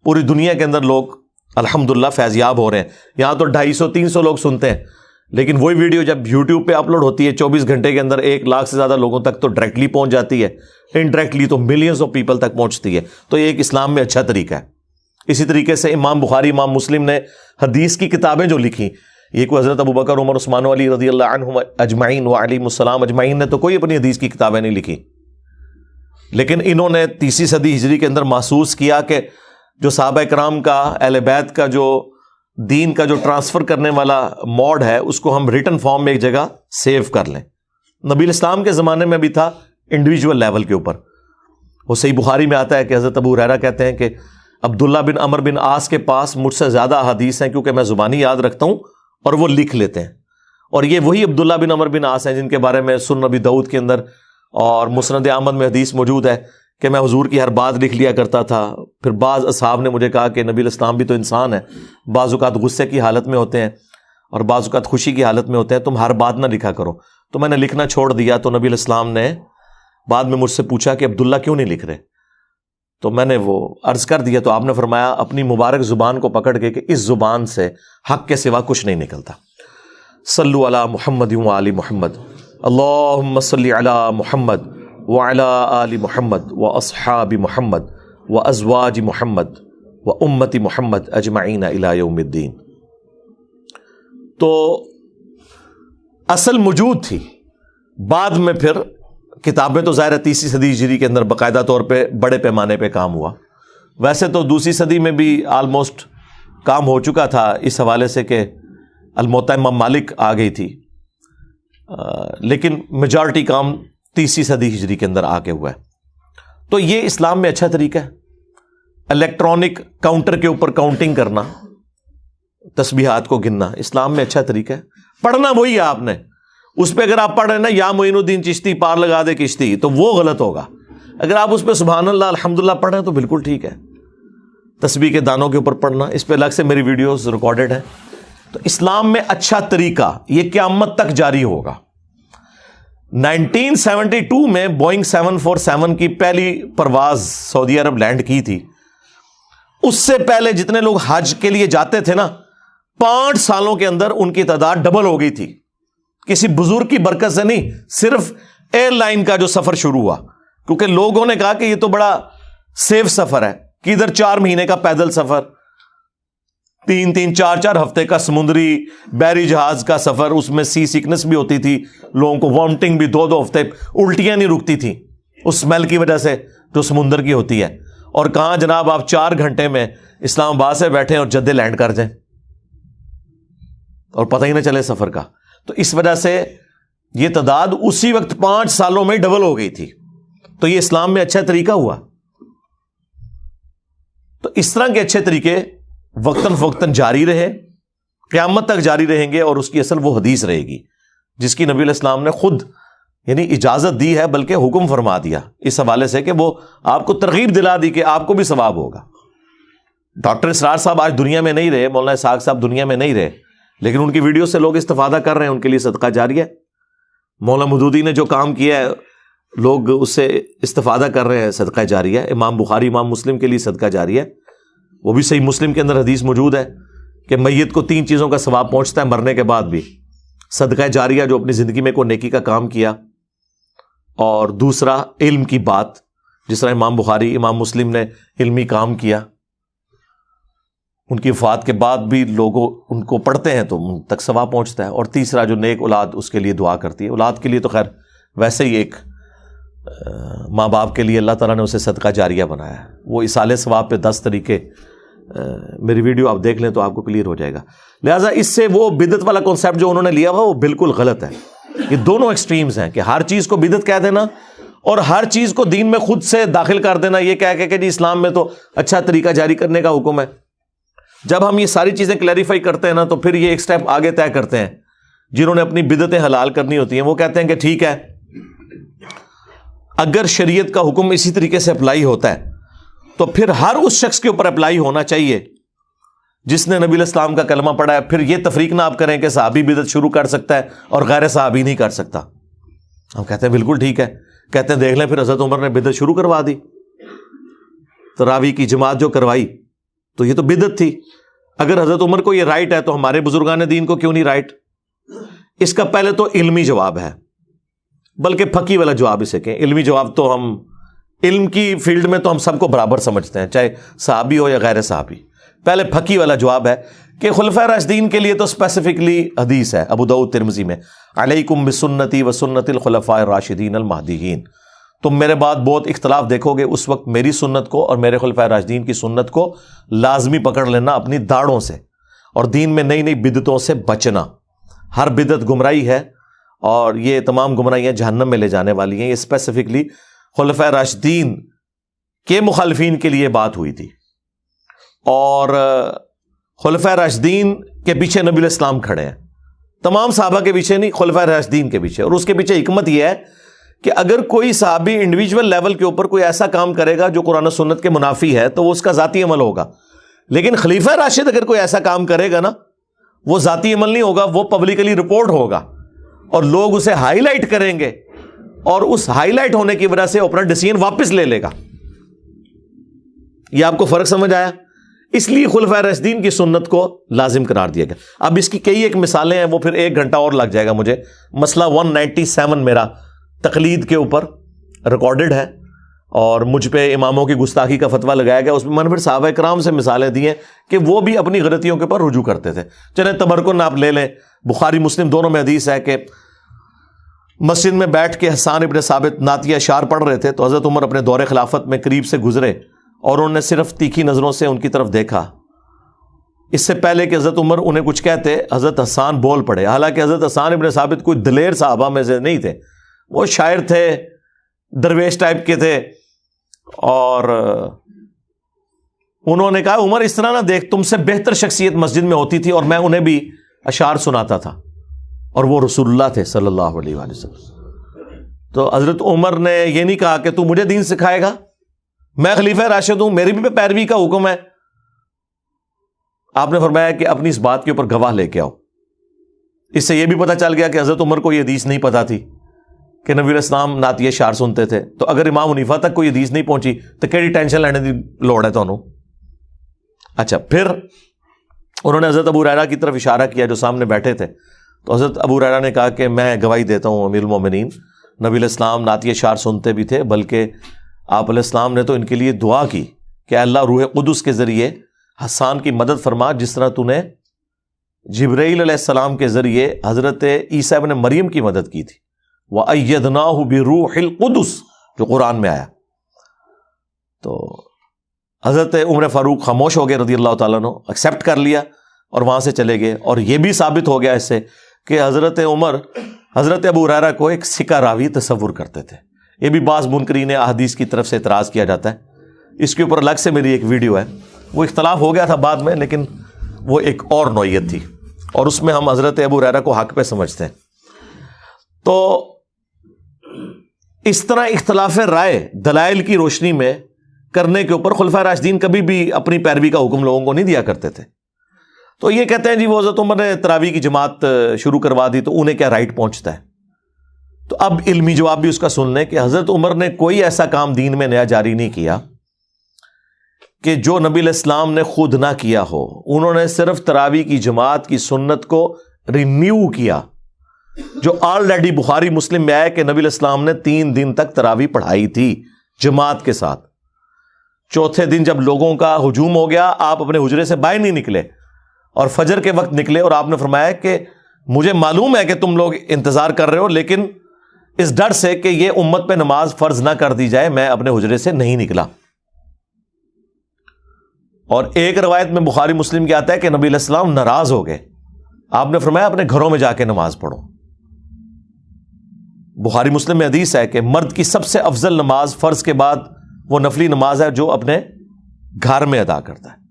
پوری دنیا کے اندر لوگ الحمدللہ فیضیاب ہو رہے ہیں. یہاں تو 250-300 لوگ سنتے ہیں، لیکن وہی ویڈیو جب یوٹیوب پہ اپلوڈ ہوتی ہے 24 گھنٹے کے اندر 1 لاکھ سے زیادہ لوگوں تک تو ڈائریکٹلی پہنچ جاتی ہے، انڈائریکٹلی تو ملینز آف پیپل تک پہنچتی ہے. تو یہ ایک اسلام میں اچھا طریقہ ہے. اسی طریقے سے امام بخاری، امام مسلم نے حدیث کی کتابیں جو لکھی، یہ کوئی حضرت ابوبکر، عمر، عثمان و علی رضی اللہ عنہم اجمعین وعلیہم السلام اجمعین نے تو کوئی اپنی حدیث کی کتابیں نہیں لکھی، لیکن انہوں نے 30 صدی ہجری کے اندر محسوس کیا کہ جو صحابہ کرام کا، اہل بیت کا جو دین کا جو ٹرانسفر کرنے والا موڈ ہے اس کو ہم ریٹن فارم میں ایک جگہ سیو کر لیں. نبی الاسلام کے زمانے میں بھی تھا انڈیویجول لیول کے اوپر. وہ صحیح بخاری میں آتا ہے کہ حضرت ابو ہریرہ کہتے ہیں کہ عبداللہ بن عمر بن عاص کے پاس مجھ سے زیادہ احادیث ہیں کیونکہ میں زبانی یاد رکھتا ہوں اور وہ لکھ لیتے ہیں. اور یہ وہی عبداللہ بن عمر بن عاص ہیں جن کے بارے میں سنن ابی داؤد کے اندر اور مسند احمد میں حدیث موجود ہے کہ میں حضور کی ہر بات لکھ لیا کرتا تھا. پھر بعض اصحاب نے مجھے کہا کہ نبی علیہ السلام بھی تو انسان ہے، بعض اوقات غصے کی حالت میں ہوتے ہیں اور بعض اوقات خوشی کی حالت میں ہوتے ہیں، تم ہر بات نہ لکھا کرو. تو میں نے لکھنا چھوڑ دیا. تو نبی علیہ السلام نے بعد میں مجھ سے پوچھا کہ عبداللہ کیوں نہیں لکھ رہے؟ تو میں نے وہ عرض کر دیا. تو آپ نے فرمایا اپنی مبارک زبان کو پکڑ کے کہ اس زبان سے حق کے سوا کچھ نہیں نکلتا. صلو علی محمد و آل محمد، اللہم صلی علی محمد وعلی آل محمد واصحاب محمد وازواج محمد وامت محمد اجمعین الی یوم الدین. تو اصل موجود تھی، بعد میں پھر کتابیں تو ظاہر ہے 30 صدی ہجری کے اندر باقاعدہ طور پہ بڑے پیمانے پہ کام ہوا. ویسے تو 2 صدی میں بھی آلموسٹ کام ہو چکا تھا اس حوالے سے کہ الموطا امام مالک آ گئی تھی، لیکن میجارٹی کام 30 صدی ہجری کے اندر آ کے ہوا ہے. تو یہ اسلام میں اچھا طریقہ ہے. الیکٹرانک کاؤنٹر کے اوپر کاؤنٹنگ کرنا، تسبیحات کو گننا اسلام میں اچھا طریقہ ہے. پڑھنا وہی ہے، آپ نے اس پہ اگر آپ پڑھ رہے ہیں نا یا معین الدین چشتی پار لگا دے کشتی، تو وہ غلط ہوگا. اگر آپ اس پہ سبحان اللہ الحمدللہ پڑھ رہے ہیں تو بالکل ٹھیک ہے. تسبیح کے دانوں کے اوپر پڑھنا، اس پہ الگ سے میری ویڈیوز ریکارڈڈ ہیں. تو اسلام میں اچھا طریقہ یہ قیامت تک جاری ہوگا. 1972 میں بوئنگ 747 کی پہلی پرواز سعودی عرب لینڈ کی تھی. اس سے پہلے جتنے لوگ حج کے لیے جاتے تھے نا، 5 سالوں کے اندر ان کی تعداد ڈبل ہو گئی تھی. کسی بزرگ کی برکت سے نہیں، صرف ایئر لائن کا جو سفر شروع ہوا، کیونکہ لوگوں نے کہا کہ یہ تو بڑا سیف سفر ہے. کدھر 4 مہینے کا پیدل سفر، 3-3 4-4 ہفتے کا سمندری بحری جہاز کا سفر، اس میں سی سیکنس بھی ہوتی تھی، لوگوں کو وامٹنگ بھی 2-2 ہفتے، الٹیاں نہیں رکتی تھیں اس اسمیل کی وجہ سے جو سمندر کی ہوتی ہے. اور کہاں جناب آپ 4 گھنٹے میں اسلام آباد سے بیٹھیں اور جدے لینڈ کر جائیں اور پتہ ہی نہ چلے سفر کا. تو اس وجہ سے یہ تعداد اسی وقت 5 سالوں میں ڈبل ہو گئی تھی. تو یہ اسلام میں اچھا طریقہ ہوا. تو اس طرح کے اچھے طریقے وقتاً فوقتاً جاری رہے, قیامت تک جاری رہیں گے, اور اس کی اصل وہ حدیث رہے گی جس کی نبی علیہ السلام نے خود یعنی اجازت دی ہے, بلکہ حکم فرما دیا اس حوالے سے کہ وہ آپ کو ترغیب دلا دی کہ آپ کو بھی ثواب ہوگا. ڈاکٹر اسرار صاحب آج دنیا میں نہیں رہے, مولانا اسحاق صاحب دنیا میں نہیں رہے, لیکن ان کی ویڈیو سے لوگ استفادہ کر رہے ہیں, ان کے لیے صدقہ جاریہ ہے. مولانا مودودی نے جو کام کیا ہے لوگ اس سے استفادہ کر رہے ہیں, صدقہ جاریہ. امام بخاری امام مسلم کے لیے صدقہ جاریہ, وہ بھی صحیح مسلم کے اندر حدیث موجود ہے کہ میت کو 3 چیزوں کا ثواب پہنچتا ہے مرنے کے بعد بھی. صدقہ جاریہ جو اپنی زندگی میں کوئی نیکی کا کام کیا, اور دوسرا علم کی بات, جس طرح امام بخاری امام مسلم نے علمی کام کیا, ان کی وفات کے بعد بھی لوگ ان کو پڑھتے ہیں تو ان تک ثواب پہنچتا ہے. اور تیسرا جو نیک اولاد اس کے لیے دعا کرتی ہے. اولاد کے لیے تو خیر ویسے ہی ایک ماں باپ کے لیے اللہ تعالیٰ نے اسے صدقہ جاریہ بنایا ہے. وہ اصالہ ثواب پہ 10 طریقے, میری ویڈیو آپ دیکھ لیں تو آپ کو کلیئر ہو جائے گا. لہٰذا اس سے وہ بدعت والا کانسیپٹ جو انہوں نے لیا ہوا وہ بالکل غلط ہے. یہ دونوں ایکسٹریمز ہیں کہ ہر چیز کو بدعت کہہ دینا اور ہر چیز کو دین میں خود سے داخل کر دینا, یہ کہہ کہ جی اسلام میں تو اچھا طریقہ جاری کرنے کا حکم ہے. جب ہم یہ ساری چیزیں کلیریفائی کرتے ہیں نا تو پھر یہ ایک سٹیپ آگے طے کرتے ہیں. جنہوں نے اپنی بدعتیں حلال کرنی ہوتی ہیں وہ کہتے ہیں کہ ٹھیک ہے, اگر شریعت کا حکم اسی طریقے سے اپلائی ہوتا ہے تو پھر ہر اس شخص کے اوپر اپلائی ہونا چاہیے جس نے نبی علیہ السلام کا کلمہ پڑھا ہے. پھر یہ تفریق نہ آپ کریں کہ صحابی بدعت شروع کر سکتا ہے اور غیر صحابی نہیں کر سکتا. ہم کہتے ہیں بالکل ٹھیک ہے. کہتے ہیں دیکھ لیں پھر حضرت عمر نے بدعت شروع کروا دی, تراویح کی جماعت جو کروائی تو یہ تو بدعت تھی. اگر حضرت عمر کو یہ رائٹ ہے تو ہمارے بزرگان دین کو کیوں نہیں رائٹ؟ اس کا پہلے تو علمی جواب ہے, بلکہ پھکی والا جواب اسے کہیں. علمی جواب تو ہم علم کی فیلڈ میں تو ہم سب کو برابر سمجھتے ہیں, چاہے صحابی ہو یا غیر صحابی. پہلے پھکی والا جواب ہے کہ خلفائے راشدین کے لیے تو اسپیسیفکلی حدیث ہے ابو داؤد ترمذی میں, علیکم بسنتی و سنت الخلفاء الراشدین المہدیین. تم میرے بعد بہت اختلاف دیکھو گے, اس وقت میری سنت کو اور میرے خلفائے راشدین کی سنت کو لازمی پکڑ لینا اپنی داڑھوں سے, اور دین میں نئی نئی بدعتوں سے بچنا. ہر بدعت گمراہی ہے اور یہ تمام گمراہیاں جہنم میں لے جانے والی ہیں. یہ اسپیسیفکلی خلفائے راشدین کے مخالفین کے لیے بات ہوئی تھی, اور خلفائے راشدین کے پیچھے نبی علیہ السلام کھڑے ہیں, تمام صحابہ کے پیچھے نہیں, خلفائے راشدین کے پیچھے. اور اس کے پیچھے حکمت یہ ہے کہ اگر کوئی صحابی انڈیویجول لیول کے اوپر کوئی ایسا کام کرے گا جو قرآن و سنت کے منافی ہے تو وہ اس کا ذاتی عمل ہوگا, لیکن خلیفہ راشد اگر کوئی ایسا کام کرے گا نا وہ ذاتی عمل نہیں ہوگا, وہ پبلکلی رپورٹ ہوگا اور لوگ اسے ہائی لائٹ کریں گے, اور اس ہائی لائٹ ہونے کی وجہ سے اپنا ڈیسیژن واپس لے لے گا. یہ آپ کو فرق سمجھ آیا؟ اس لیے خلفائے راشدین کی سنت کو لازم قرار دیا گیا. اب اس کی کئی ایک مثالیں ہیں, وہ پھر 1 گھنٹہ اور لگ جائے گا مجھے. مسئلہ 197 میرا تقلید کے اوپر ریکارڈڈ ہے, اور مجھ پہ اماموں کی گستاخی کا فتویٰ لگایا گیا. اس میں میں نے پھر صحابہ کرام سے مثالیں دی ہیں کہ وہ بھی اپنی غلطیوں کے اوپر رجوع کرتے تھے. چلیں تبرکن آپ لے لیں, بخاری مسلم دونوں میں حدیث ہے کہ مسجد میں بیٹھ کے حسان ابن ثابت نعتیہ اشعار پڑھ رہے تھے تو حضرت عمر اپنے دور خلافت میں قریب سے گزرے اور انہوں نے صرف تیکھی نظروں سے ان کی طرف دیکھا. اس سے پہلے کہ حضرت عمر انہیں کچھ کہتے حضرت حسان بول پڑے. حالانکہ حضرت حسان ابن ثابت کوئی دلیر صحابہ میں سے نہیں تھے, وہ شاعر تھے, درویش ٹائپ کے تھے, اور انہوں نے کہا عمر اس طرح نہ دیکھ, تم سے بہتر شخصیت مسجد میں ہوتی تھی اور میں انہیں بھی اشعار سناتا تھا, اور وہ رسول اللہ تھے صلی اللہ علیہ وآلہ وسلم. تو حضرت عمر نے یہ نہیں کہا کہ تو مجھے دین سکھائے گا, میں خلیفہ راشد ہوں, میری بھی پیروی کا حکم ہے. آپ نے فرمایا کہ اپنی اس بات کے اوپر گواہ لے کے آؤ. اس سے یہ بھی پتہ چل گیا کہ حضرت عمر کو یہ حدیث نہیں پتہ تھی کہ نبی علیہ السلام نعتیہ اشعار سنتے تھے. تو اگر امام حنیفہ تک کوئی حدیث نہیں پہنچی تو کیڑی ٹینشن لینے دی لوڑ ہے تانوں. اچھا, پھر انہوں نے حضرت ابو ہریرہ کی طرف اشارہ کیا جو سامنے بیٹھے تھے. تو حضرت ابو ہریرہ نے کہا کہ میں گواہی دیتا ہوں امیر المومنین, نبی علیہ السلام نعتیہ اشعار سنتے بھی تھے, بلکہ آپ علیہ السلام نے تو ان کے لیے دعا کی کہ اللہ روح قدس کے ذریعے حسان کی مدد فرما, جس طرح تو نے جبرائیل علیہ السلام کے ذریعے حضرت عیسیٰ ابن مریم کی مدد کی تھی. وَأَيَّدْنَاهُ بِرُوحِ الْقُدُسِ جو قرآن میں آیا. تو حضرت عمر فاروق خاموش ہو گئے رضی اللہ تعالیٰ عنہ, ایکسیپٹ کر لیا اور وہاں سے چلے گئے. اور یہ بھی ثابت ہو گیا اس سے کہ حضرت عمر حضرت ابو ہریرہ کو ایک سکہ راوی تصور کرتے تھے. یہ بھی بعض منکرین احادیث کی طرف سے اعتراض کیا جاتا ہے. اس کے اوپر الگ سے میری ایک ویڈیو ہے, وہ اختلاف ہو گیا تھا بعد میں, لیکن وہ ایک اور نوعیت تھی, اور اس میں ہم حضرت ابو ہریرہ کو حق پہ سمجھتے ہیں. تو اس طرح اختلاف رائے دلائل کی روشنی میں کرنے کے اوپر خلفائے راشدین کبھی بھی اپنی پیروی کا حکم لوگوں کو نہیں دیا کرتے تھے. تو یہ کہتے ہیں جی وہ حضرت عمر نے تراویح کی جماعت شروع کروا دی تو انہیں کیا رائٹ پہنچتا ہے. تو اب علمی جواب بھی اس کا سن لیں کہ حضرت عمر نے کوئی ایسا کام دین میں نیا جاری نہیں کیا کہ جو نبی علیہ السلام نے خود نہ کیا ہو. انہوں نے صرف تراویح کی جماعت کی سنت کو رینیو کیا, جو آلریڈی بخاری مسلم میں آیا کہ نبی علیہ السلام نے 3 دن تک تراویح پڑھائی تھی جماعت کے ساتھ. چوتھے دن جب لوگوں کا ہجوم ہو گیا, آپ اپنے حجرے سے باہر نہیں نکلے اور فجر کے وقت نکلے, اور آپ نے فرمایا کہ مجھے معلوم ہے کہ تم لوگ انتظار کر رہے ہو, لیکن اس ڈر سے کہ یہ امت پہ نماز فرض نہ کر دی جائے میں اپنے حجرے سے نہیں نکلا. اور ایک روایت میں بخاری مسلم کے آتا ہے کہ نبی علیہ السلام ناراض ہو گئے, آپ نے فرمایا اپنے گھروں میں جا کے نماز پڑھو. بخاری مسلم میں حدیث ہے کہ مرد کی سب سے افضل نماز فرض کے بعد وہ نفلی نماز ہے جو اپنے گھر میں ادا کرتا ہے.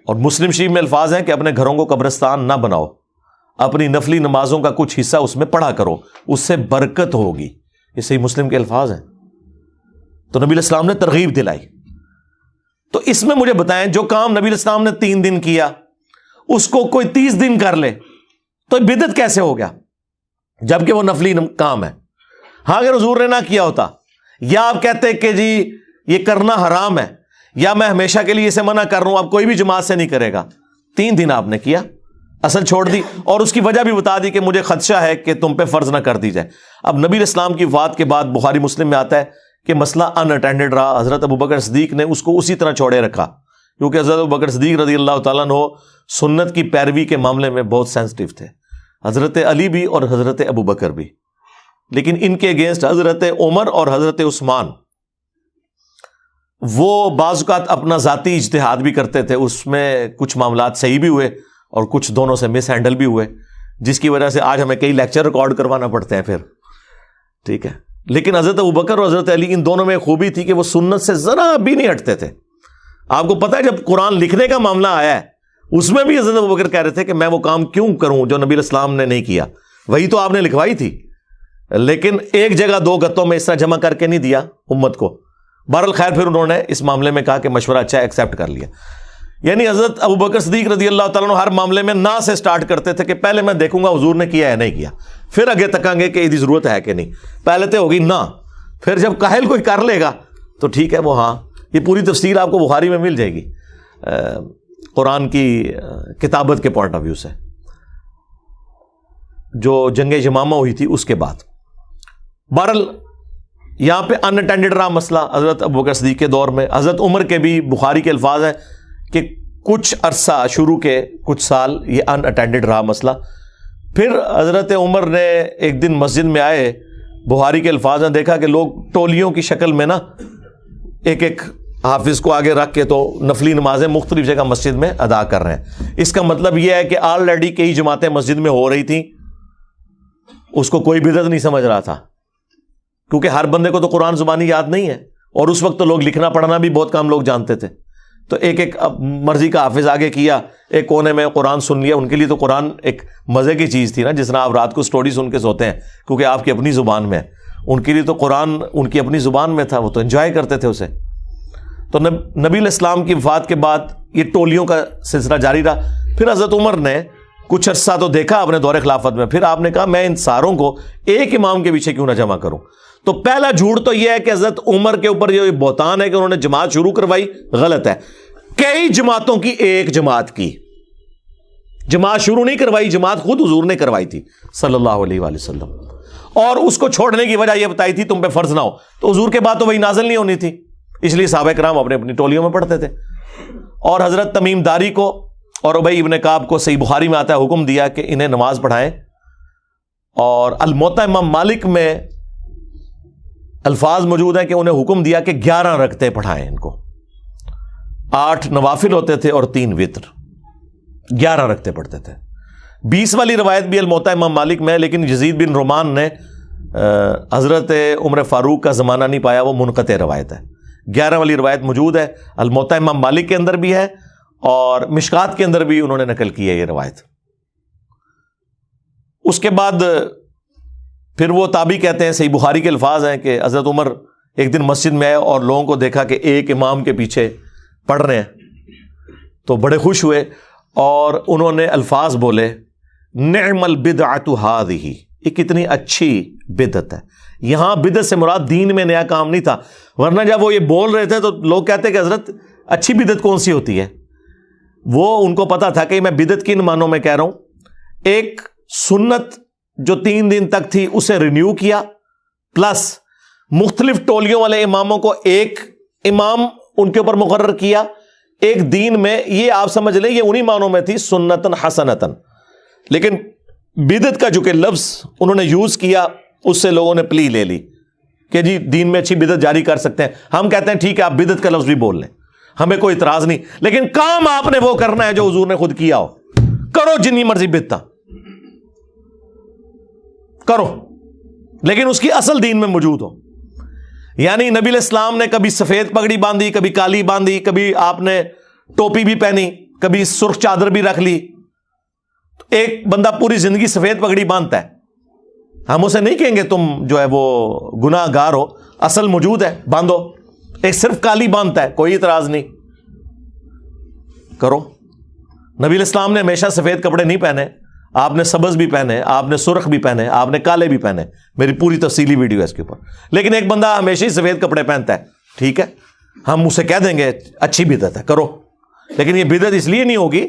اور مسلم شریف میں الفاظ ہیں کہ اپنے گھروں کو قبرستان نہ بناؤ, اپنی نفلی نمازوں کا کچھ حصہ اس میں پڑھا کرو, اس سے برکت ہوگی. یہ صحیح مسلم کے الفاظ ہیں. تو نبی علیہ السلام نے ترغیب دلائی. تو اس میں مجھے بتائیں, جو کام نبی علیہ السلام نے 3 دن کیا اس کو کوئی 30 دن کر لے تو بدعت کیسے ہو گیا, جبکہ وہ نفلی کام ہے. ہاں اگر حضور نے نہ کیا ہوتا, یا آپ کہتے کہ جی یہ کرنا حرام ہے, یا میں ہمیشہ کے لیے اسے منع کر رہا ہوں, اب کوئی بھی جماعت سے نہیں کرے گا. 3 دن آپ نے کیا, اصل چھوڑ دی, اور اس کی وجہ بھی بتا دی کہ مجھے خدشہ ہے کہ تم پہ فرض نہ کر دی جائے. اب نبی علیہ السلام کی وفات کے بعد بخاری مسلم میں آتا ہے کہ مسئلہ ان اٹینڈڈ رہا. حضرت ابوبکر صدیق نے اس کو اسی طرح چھوڑے رکھا, کیونکہ حضرت ابوبکر صدیق رضی اللہ تعالیٰ عنہ سنت کی پیروی کے معاملے میں بہت سینسٹیو تھے, حضرت علی بھی اور حضرت ابوبکر بھی. لیکن ان کے اگینسٹ حضرت عمر اور حضرت عثمان, وہ بعض اوقات اپنا ذاتی اجتہاد بھی کرتے تھے, اس میں کچھ معاملات صحیح بھی ہوئے اور کچھ دونوں سے مس ہینڈل بھی ہوئے, جس کی وجہ سے آج ہمیں کئی لیکچر ریکارڈ کروانا پڑتے ہیں پھر. ٹھیک ہے, لیکن حضرت ابوبکر اور حضرت علی ان دونوں میں خوبی تھی کہ وہ سنت سے ذرا بھی نہیں ہٹتے تھے. آپ کو پتہ ہے جب قرآن لکھنے کا معاملہ آیا ہے اس میں بھی حضرت ابوبکر کہہ رہے تھے کہ میں وہ کام کیوں کروں جو نبی علیہ السلام نے نہیں کیا, وہی تو آپ نے لکھوائی تھی, لیکن ایک جگہ 2 گتوں میں اس طرح جمع کر کے نہیں دیا امت کو. بہرحال خیر پھر انہوں نے اس معاملے میں کہا کہ مشورہ اچھا ہے, ایکسیپٹ کر لیا. یعنی حضرت ابوبکر صدیق رضی اللہ تعالیٰ عنہ ہر معاملے میں نہ سے سٹارٹ کرتے تھے کہ پہلے میں دیکھوں گا حضور نے کیا ہے نہیں کیا, پھر آگے تکاں گے کہ اس کی ضرورت ہے کہ نہیں. پہلے تو ہوگی نہ, پھر جب قائل کوئی کر لے گا تو ٹھیک ہے وہ ہاں. یہ پوری تفصیل آپ کو بخاری میں مل جائے گی قرآن کی کتابت کے پوائنٹ آف ویو سے, جو جنگ یمامہ ہوئی تھی اس کے بعد. بہرحال یہاں پہ ان اٹینڈڈ رہا مسئلہ حضرت ابوبکر صدیق کے دور میں. حضرت عمر کے بھی بخاری کے الفاظ ہیں کہ کچھ عرصہ شروع کے کچھ سال یہ ان اٹینڈڈ رہا مسئلہ. پھر حضرت عمر نے ایک دن مسجد میں آئے, بخاری کے الفاظ ہیں, دیکھا کہ لوگ ٹولیوں کی شکل میں نا ایک ایک حافظ کو آگے رکھ کے تو نفلی نمازیں مختلف جگہ مسجد میں ادا کر رہے ہیں. اس کا مطلب یہ ہے کہ آلریڈی کئی جماعتیں مسجد میں ہو رہی تھیں, اس کو کوئی بدعت نہیں سمجھ رہا تھا, کیونکہ ہر بندے کو تو قرآن زبانی یاد نہیں ہے, اور اس وقت تو لوگ لکھنا پڑھنا بھی بہت کم لوگ جانتے تھے. تو ایک ایک مرضی کا حافظ آگے کیا, ایک کونے میں قرآن سن لیا. ان کے لیے تو قرآن ایک مزے کی چیز تھی نا, جس طرح آپ رات کو سٹوری سن کے سوتے ہیں کیونکہ آپ کی اپنی زبان میں ہے, ان کے لیے تو قرآن ان کی اپنی زبان میں تھا, وہ تو انجوائے کرتے تھے اسے. تو نبی علیہ السلام کی وفات کے بعد یہ ٹولیوں کا سلسلہ جاری رہا. پھر حضرت عمر نے کچھ عرصہ تو دیکھا اپنے دور خلافت میں, پھر آپ نے کہا میں ان ساروں کو ایک امام کے پیچھے کیوں نہ جمع کروں. تو پہلا جھوٹ تو یہ ہے کہ حضرت عمر کے اوپر یہ بہتان ہے کہ انہوں نے جماعت شروع کروائی, غلط ہے. کئی جماعتوں کی ایک جماعت کی جماعت شروع نہیں کروائی, جماعت خود حضور نے کروائی تھی صلی اللہ علیہ وآلہ وسلم, اور اس کو چھوڑنے کی وجہ یہ بتائی تھی تم پہ فرض نہ ہو. تو حضور کے بعد تو وہی نازل نہیں ہونی تھی, اس لیے صحابہ کرام اپنے اپنی ٹولیوں میں پڑھتے تھے. اور حضرت تمیم داری کو اور ابی ابن کعب کو صحیح بخاری میں آتا ہے حکم دیا کہ انہیں نماز پڑھائیں. اور الموطا امام مالک میں الفاظ موجود ہیں کہ انہیں حکم دیا کہ 11 رکعتیں پڑھائیں ان کو. 8 نوافل ہوتے تھے اور 3 وتر, 11 رکعتیں پڑھتے تھے. 20 والی روایت بھی الموطا امام مالک میں ہے، لیکن یزید بن رومان نے حضرت عمر فاروق کا زمانہ نہیں پایا، وہ منقطع روایت ہے۔ 11 والی روایت موجود ہے، الموطا امام مالک کے اندر بھی ہے اور مشکات کے اندر بھی انہوں نے نقل کی ہے یہ روایت۔ اس کے بعد پھر وہ تابعی کہتے ہیں، صحیح بخاری کے الفاظ ہیں کہ حضرت عمر ایک دن مسجد میں آئے اور لوگوں کو دیکھا کہ ایک امام کے پیچھے پڑھ رہے ہیں تو بڑے خوش ہوئے اور انہوں نے الفاظ بولے، نعم البدعۃ ھذہ، یہ کتنی اچھی بدعت ہے۔ یہاں بدعت سے مراد دین میں نیا کام نہیں تھا، ورنہ جب وہ یہ بول رہے تھے تو لوگ کہتے کہ حضرت اچھی بدعت کون سی ہوتی ہے؟ وہ ان کو پتا تھا کہ میں بدعت کن معنوں میں کہہ رہا ہوں، ایک سنت جو 3 دن تک تھی اسے رینیو کیا، پلس مختلف ٹولیوں والے اماموں کو ایک امام ان کے اوپر مقرر کیا ایک دین میں، یہ آپ سمجھ لیں یہ انہی معنوں میں تھی سنتن حسنتن۔ لیکن بدعت کا جو کہ لفظ انہوں نے یوز کیا اس سے لوگوں نے پلی لے لی کہ جی دین میں اچھی بدعت جاری کر سکتے ہیں۔ ہم کہتے ہیں ٹھیک ہے آپ بدعت کا لفظ بھی بول لیں، ہمیں کوئی اعتراض نہیں، لیکن کام آپ نے وہ کرنا ہے جو حضور نے خود کیا ہو۔ کرو جتنی مرضی بدعت کرو، لیکن اس کی اصل دین میں موجود ہو۔ یعنی نبی علیہ السلام نے کبھی سفید پگڑی باندھی، کبھی کالی باندھی، کبھی آپ نے ٹوپی بھی پہنی، کبھی سرخ چادر بھی رکھ لی۔ ایک بندہ پوری زندگی سفید پگڑی باندھتا ہے، ہم اسے نہیں کہیں گے تم جو ہے وہ گناہ گار ہو، اصل موجود ہے باندھو۔ ایک صرف کالی باندھتا ہے، کوئی اعتراض نہیں، کرو۔ نبی علیہ السلام نے ہمیشہ سفید کپڑے نہیں پہنے، آپ نے سبز بھی پہنے، آپ نے سرخ بھی پہنے، آپ نے کالے بھی پہنے، میری پوری تفصیلی ویڈیو ہے اس کے اوپر۔ لیکن ایک بندہ ہمیشہ ہی سفید کپڑے پہنتا ہے، ٹھیک ہے، ہم اسے کہہ دیں گے اچھی بدعت ہے، کرو۔ لیکن یہ بدعت اس لیے نہیں ہوگی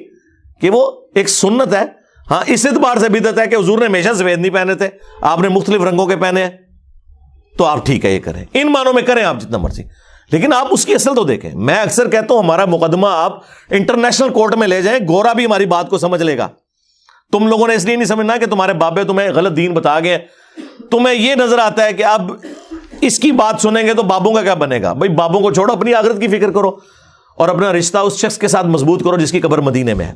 کہ وہ ایک سنت ہے، ہاں اس اعتبار سے بدعت ہے کہ حضور نے ہمیشہ سفید نہیں پہنے تھے، آپ نے مختلف رنگوں کے پہنے ہیں، تو آپ ٹھیک ہے یہ کریں، ان معنوں میں کریں آپ جتنا مرضی، لیکن آپ اس کی اصل تو دیکھیں۔ میں اکثر کہتا ہوں ہمارا مقدمہ آپ انٹرنیشنل کورٹ میں لے جائیں، گورا بھی ہماری بات کو سمجھ لے گا۔ تم لوگوں نے اس لیے نہیں سمجھنا کہ تمہارے بابے تمہیں غلط دین بتا گئے، تمہیں یہ نظر آتا ہے کہ اب اس کی بات سنیں گے تو بابوں کا کیا بنے گا؟ بھائی بابوں کو چھوڑو، اپنی آخرت کی فکر کرو اور اپنا رشتہ اس شخص کے ساتھ مضبوط کرو جس کی قبر مدینے میں ہے۔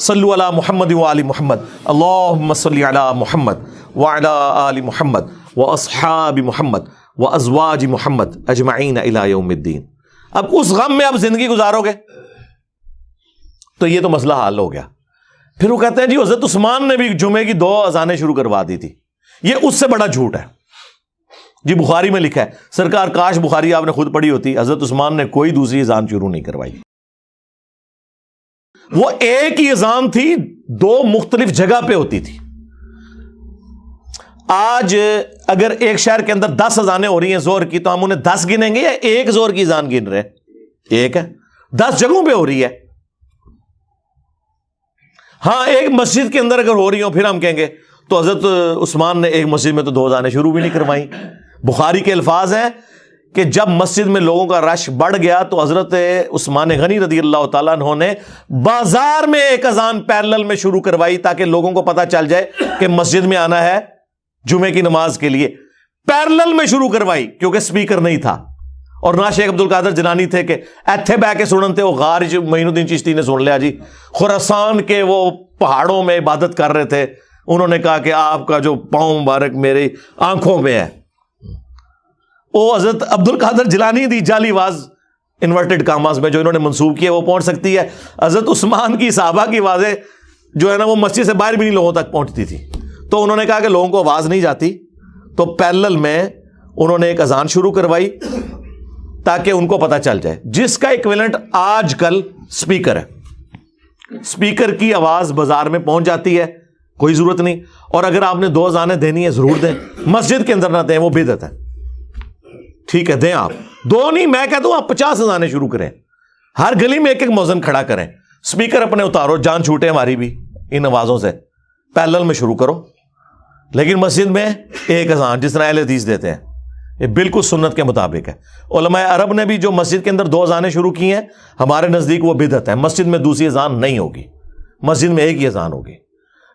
صلو علی محمد وآل محمد، اللہم صلی علی محمد وعلی آل محمد واصحاب محمد وازواج محمد اجمعین الی یوم الدین۔ اب اس غم میں آپ زندگی گزارو گے تو یہ تو مسئلہ حل ہو گیا۔ پھر وہ کہتے ہیں جی حضرت عثمان نے بھی جمعے کی 2 اذانیں شروع کروا دی تھی، یہ اس سے بڑا جھوٹ ہے۔ جی بخاری میں لکھا ہے، سرکار کاش بخاری آپ نے خود پڑھی ہوتی، حضرت عثمان نے کوئی دوسری اذان شروع نہیں کروائی، وہ ایک ہی اذان تھی، 2 مختلف جگہ پہ ہوتی تھی۔ آج اگر ایک شہر کے اندر 10 اذانیں ہو رہی ہیں زور کی تو ہم انہیں 10 گنیں گے یا ایک زور کی اذان گن رہے؟ ایک ہے، 10 جگہوں پہ ہو رہی ہے۔ ہاں ایک مسجد کے اندر اگر ہو رہی ہوں پھر ہم کہیں گے تو حضرت عثمان نے ایک مسجد میں تو 2 اذانیں شروع بھی نہیں کروائی۔ بخاری کے الفاظ ہیں کہ جب مسجد میں لوگوں کا رش بڑھ گیا تو حضرت عثمان غنی رضی اللہ تعالیٰ عنہ نے بازار میں ایک اذان پیرلل میں شروع کروائی تاکہ لوگوں کو پتا چل جائے کہ مسجد میں آنا ہے جمعے کی نماز کے لیے۔ پیرلل میں شروع کروائی کیونکہ سپیکر نہیں تھا، اور نہ شیخ عبد القادر جیلانی تھے کہ ایتھے بہ کے سنن تھے، وہ غار معین الدین چشتی نے سن لیا جی، خراسان کے وہ پہاڑوں میں عبادت کر رہے تھے، انہوں نے کہا کہ آپ کا جو پاؤں مبارک میری آنکھوں میں ہے۔ وہ حضرت عبد القادر جیلانی دی جعلی آواز انورٹڈ کاماز میں جو انہوں نے منسوب کی ہے وہ پہنچ سکتی ہے، حضرت عثمان کی صحابہ کی آوازیں جو ہے نا وہ مسجد سے باہر بھی نہیں لوگوں تک پہنچتی تھی، تو انہوں نے کہا کہ لوگوں کو آواز نہیں جاتی، تو پیرلل میں انہوں نے ایک اذان شروع کروائی تاکہ ان کو پتا چل جائے، جس کا ایکویلنٹ آج کل سپیکر ہے۔ سپیکر کی آواز بازار میں پہنچ جاتی ہے، کوئی ضرورت نہیں، اور اگر آپ نے 2 اذانیں دینی ہے ضرور دیں، مسجد کے اندر نہ دیں، وہ بدعت ہے، ٹھیک ہے دیں آپ 2 نہیں، میں کہتا ہوں آپ 50 اذانیں شروع کریں، ہر گلی میں ایک مؤذن کھڑا کریں، سپیکر اپنے اتارو، جان چھوٹے ہماری بھی ان آوازوں سے، پیرلل میں شروع کرو، لیکن مسجد میں ایک اذان جس طرح اہل حدیث دیتے ہیں، یہ بالکل سنت کے مطابق ہے۔ علماء عرب نے بھی جو مسجد کے اندر 2 اذانیں شروع کی ہیں، ہمارے نزدیک وہ بدعت ہے، مسجد میں دوسری اذان نہیں ہوگی، مسجد میں ایک ہی اذان ہوگی۔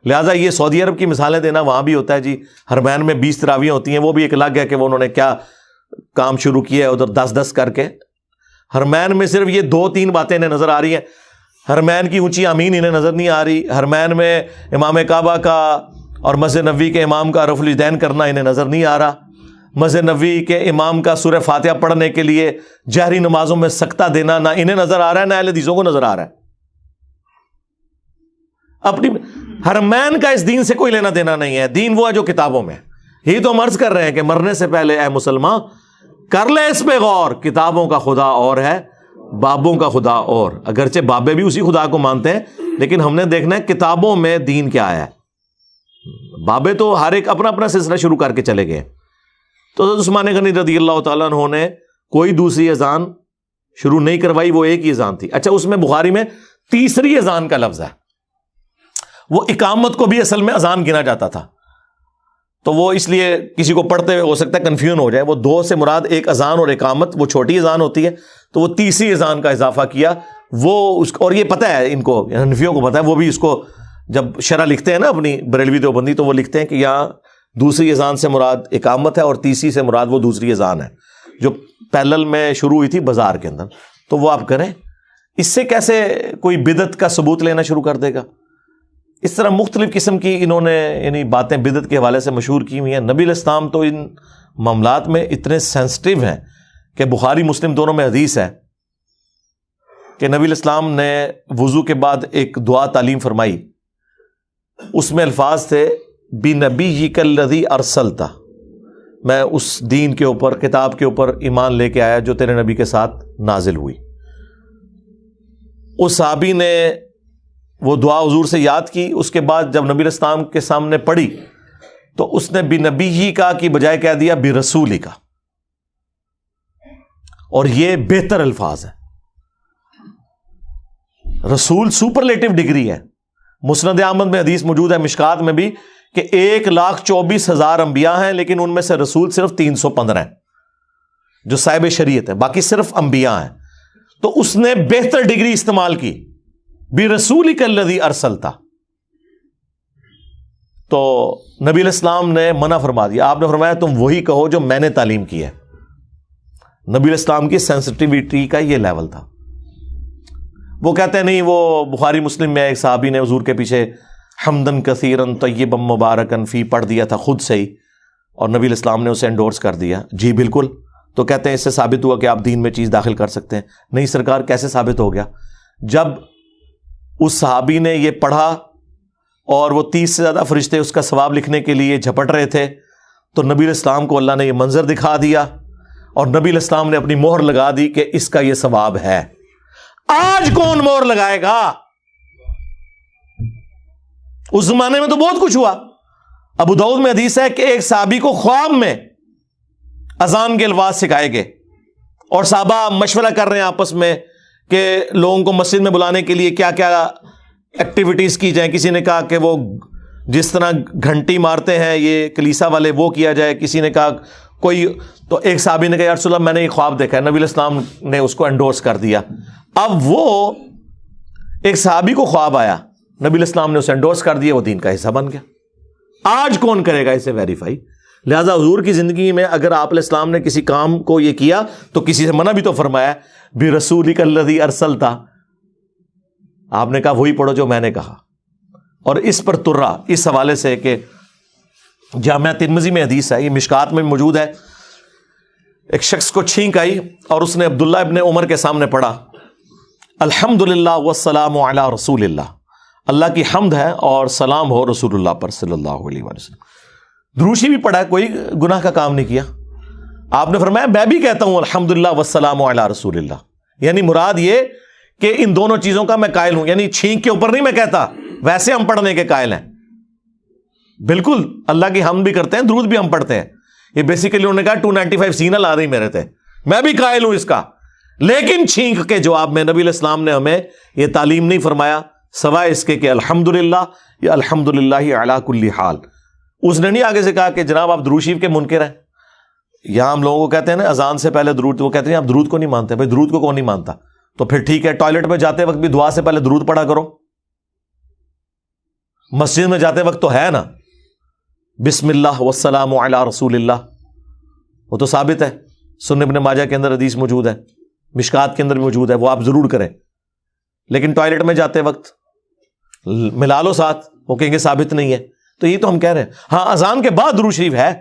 لہٰذا یہ سعودی عرب کی مثالیں دینا، وہاں بھی ہوتا ہے جی، حرمین میں 20 تراویحیں ہوتی ہیں، وہ بھی ایک الگ ہے کہ وہ انہوں نے کیا کام شروع کیا ہے ادھر 10-10 کر کے۔ حرمین میں صرف یہ 2-3 باتیں انہیں نظر آ رہی ہیں، حرمین کی اونچی آمین انہیں نظر نہیں آ رہی، حرمین میں امام کعبہ کا اور مسجد نبوی کے امام کا رفع الیدین کرنا انہیں نظر نہیں آ رہا، مسجد نبوی کے امام کا سورہ فاتحہ پڑھنے کے لیے جہری نمازوں میں سکتہ دینا نہ انہیں نظر آ رہا ہے نہ اہل حدیثوں کو نظر آ رہا ہے۔ اپنی حرمین کا اس دین سے کوئی لینا دینا نہیں ہے، دین وہ ہے جو کتابوں میں ہے۔ یہی تو ہم عرض کر رہے ہیں کہ مرنے سے پہلے اے مسلمان کر لے اس پہ غور، کتابوں کا خدا اور ہے، بابوں کا خدا اور، اگرچہ بابے بھی اسی خدا کو مانتے ہیں لیکن ہم نے دیکھنا ہے کتابوں میں دین کیا ہے۔ بابے تو ہر ایک اپنا اپنا سلسلہ شروع کر کے چلے گئے، تو حضرت عثمان غنی رضی اللہ تعالیٰ عنہ نے کوئی دوسری اذان شروع نہیں کروائی، وہ ایک ہی اذان تھی۔ اچھا، اس میں بخاری میں تیسری اذان کا لفظ ہے، وہ اقامت کو بھی اصل میں اذان گنا جاتا تھا، تو وہ اس لیے کسی کو پڑھتے ہوئے ہو سکتا ہے کنفیوژن ہو جائے، وہ دو سے مراد ایک اذان اور اقامت وہ چھوٹی اذان ہوتی ہے، تو وہ تیسری اذان کا اضافہ کیا وہ اس، اور یہ پتہ ہے ان کو، حنفیوں کو پتہ ہے، وہ بھی اس کو جب شرح لکھتے ہیں نا اپنی بریلوی دیوبندی تو وہ لکھتے ہیں کہ یہاں دوسری اذان سے مراد اقامت ہے اور تیسری سے مراد وہ دوسری اذان ہے جو پیلل میں شروع ہوئی تھی بازار کے اندر، تو وہ آپ کریں۔ اس سے کیسے کوئی بدعت کا ثبوت لینا شروع کر دے گا؟ اس طرح مختلف قسم کی انہوں نے یعنی باتیں بدعت کے حوالے سے مشہور کی ہوئی ہیں۔ نبی علیہ السلام تو ان معاملات میں اتنے سینسٹیو ہیں کہ بخاری مسلم دونوں میں حدیث ہے کہ نبی علیہ السلام نے وضو کے بعد ایک دعا تعلیم فرمائی، اس میں الفاظ تھے بِنَبِيِّكَ الَّذِي أَرْسَلْتَ، میں اس دین کے اوپر، کتاب کے اوپر ایمان لے کے آیا جو تیرے نبی کے ساتھ نازل ہوئی۔ اس صحابی نے وہ دعا حضور سے یاد کی، اس کے بعد جب نبی علیہ السلام کے سامنے پڑھی تو اس نے بِنَبِيِّ کا کی بجائے کہہ دیا بِرَسُولِ کا، اور یہ بہتر الفاظ ہیں۔ رسول سپرلیٹو ڈگری ہے۔ مسند احمد میں حدیث موجود ہے، مشکات میں بھی، کہ 1,24,000 انبیاء ہیں لیکن ان میں سے رسول صرف 315 ہیں جو صاحب شریعت ہے، باقی صرف انبیاء ہیں۔ تو اس نے بہتر ڈگری استعمال کی، بِرَسُولِكَ الَّذِي أَرْسَلْتَ، تو نبی علیہ السلام نے منع فرما دیا۔ آپ نے فرمایا تم وہی کہو جو میں نے تعلیم کی ہے۔ نبی علیہ السلام کی سینسٹیوٹی کا یہ لیول تھا۔ وہ کہتے ہیں نہیں، وہ بخاری مسلم میں ایک صحابی نے حضور کے پیچھے حمدن کثیرن طیبا مبارکن فی پڑھ دیا تھا خود سے ہی، اور نبی علیہ السلام نے اسے انڈورس کر دیا۔ جی بالکل، تو کہتے ہیں اس سے ثابت ہوا کہ آپ دین میں چیز داخل کر سکتے ہیں۔ نہیں سرکار، کیسے ثابت ہو گیا؟ جب اس صحابی نے یہ پڑھا اور وہ 30 سے زیادہ فرشتے اس کا ثواب لکھنے کے لیے جھپٹ رہے تھے، تو نبی علیہ السلام کو اللہ نے یہ منظر دکھا دیا اور نبی علیہ السلام نے اپنی مہر لگا دی کہ اس کا یہ ثواب ہے۔ آج کون مہر لگائے گا؟ اس زمانے میں تو بہت کچھ ہوا۔ ابو داؤد میں حدیث ہے کہ ایک صحابی کو خواب میں اذان کے الفاظ سکھائے گئے اور صحابہ مشورہ کر رہے ہیں آپس میں کہ لوگوں کو مسجد میں بلانے کے لیے کیا کیا ایکٹیویٹیز کی جائیں۔ کسی نے کہا کہ وہ جس طرح گھنٹی مارتے ہیں یہ کلیسا والے وہ کیا جائے، کسی نے کہا کوئی، تو ایک صحابی نے کہا یا رسول اللہ میں نے یہ خواب دیکھا ہے، نبی علیہ السلام نے اس کو انڈورس کر دیا۔ اب وہ ایک صحابی کو خواب آیا، نبی علیہ السلام نے اسے انڈورس کر دیا، وہ دین کا حصہ بن گیا۔ آج کون کرے گا اسے ویریفائی؟ لہذا حضور کی زندگی میں اگر آپ علیہ السلام نے کسی کام کو یہ کیا تو کسی سے منع بھی تو فرمایا، بِرَسُولِكَ الَّذِي أَرْسَلْتَ، آپ نے کہا وہی پڑھو جو میں نے کہا۔ اور اس پر ترا اس حوالے سے کہ جامعہ ترمذی میں حدیث ہے، یہ مشکات میں موجود ہے، ایک شخص کو چھینک آئی اور اس نے عبداللہ ابن عمر کے سامنے پڑھا، الحمدللہ والسلام علی رسول اللہ، اللہ کی حمد ہے اور سلام ہو رسول اللہ پر صلی اللہ علیہ وسلم۔ دروشی بھی پڑھا، کوئی گناہ کا کام نہیں کیا۔ آپ نے فرمایا میں بھی کہتا ہوں الحمدللہ والسلام علی رسول اللہ، یعنی مراد یہ کہ ان دونوں چیزوں کا میں قائل ہوں، یعنی چھینک کے اوپر نہیں میں کہتا، ویسے ہم پڑھنے کے قائل ہیں، بالکل اللہ کی حمد بھی کرتے ہیں، درود بھی ہم پڑھتے ہیں۔ یہ بیسیکلی انہوں نے کہا 295 سینل آ رہی میرے تھے، میں بھی قائل ہوں اس کا، لیکن چھینک کے جواب میں نبی علیہ السلام نے ہمیں یہ تعلیم نہیں فرمایا سوائے اس کے کہ الحمدللہ یا الحمدللہ علی کل حال۔ اس نے نہیں آگے سے کہا کہ جناب آپ درود شریف کے منکر ہیں۔ یہاں ہم لوگوں کو کہتے ہیں نا اذان سے پہلے درود، وہ کہتے ہیں آپ درود کو نہیں مانتے۔ بھائی درود کو کون نہیں مانتا؟ تو پھر ٹھیک ہے، ٹوائلٹ میں جاتے وقت بھی دعا سے پہلے درود پڑھا کرو، مسجد میں جاتے وقت تو ہے نا بسم اللہ والسلام علی رسول اللہ، وہ تو ثابت ہے، سنن ابن ماجہ کے اندر حدیث موجود ہے، مشکات کے اندر بھی موجود ہے، وہ آپ ضرور کریں۔ لیکن ٹوائلٹ میں جاتے وقت ملا لو ساتھ، وہ کہیں گے ثابت نہیں ہے. تو یہ تو ہم کہہ رہے ہیں. ہاں اذان کے بعد درود شریف ہے،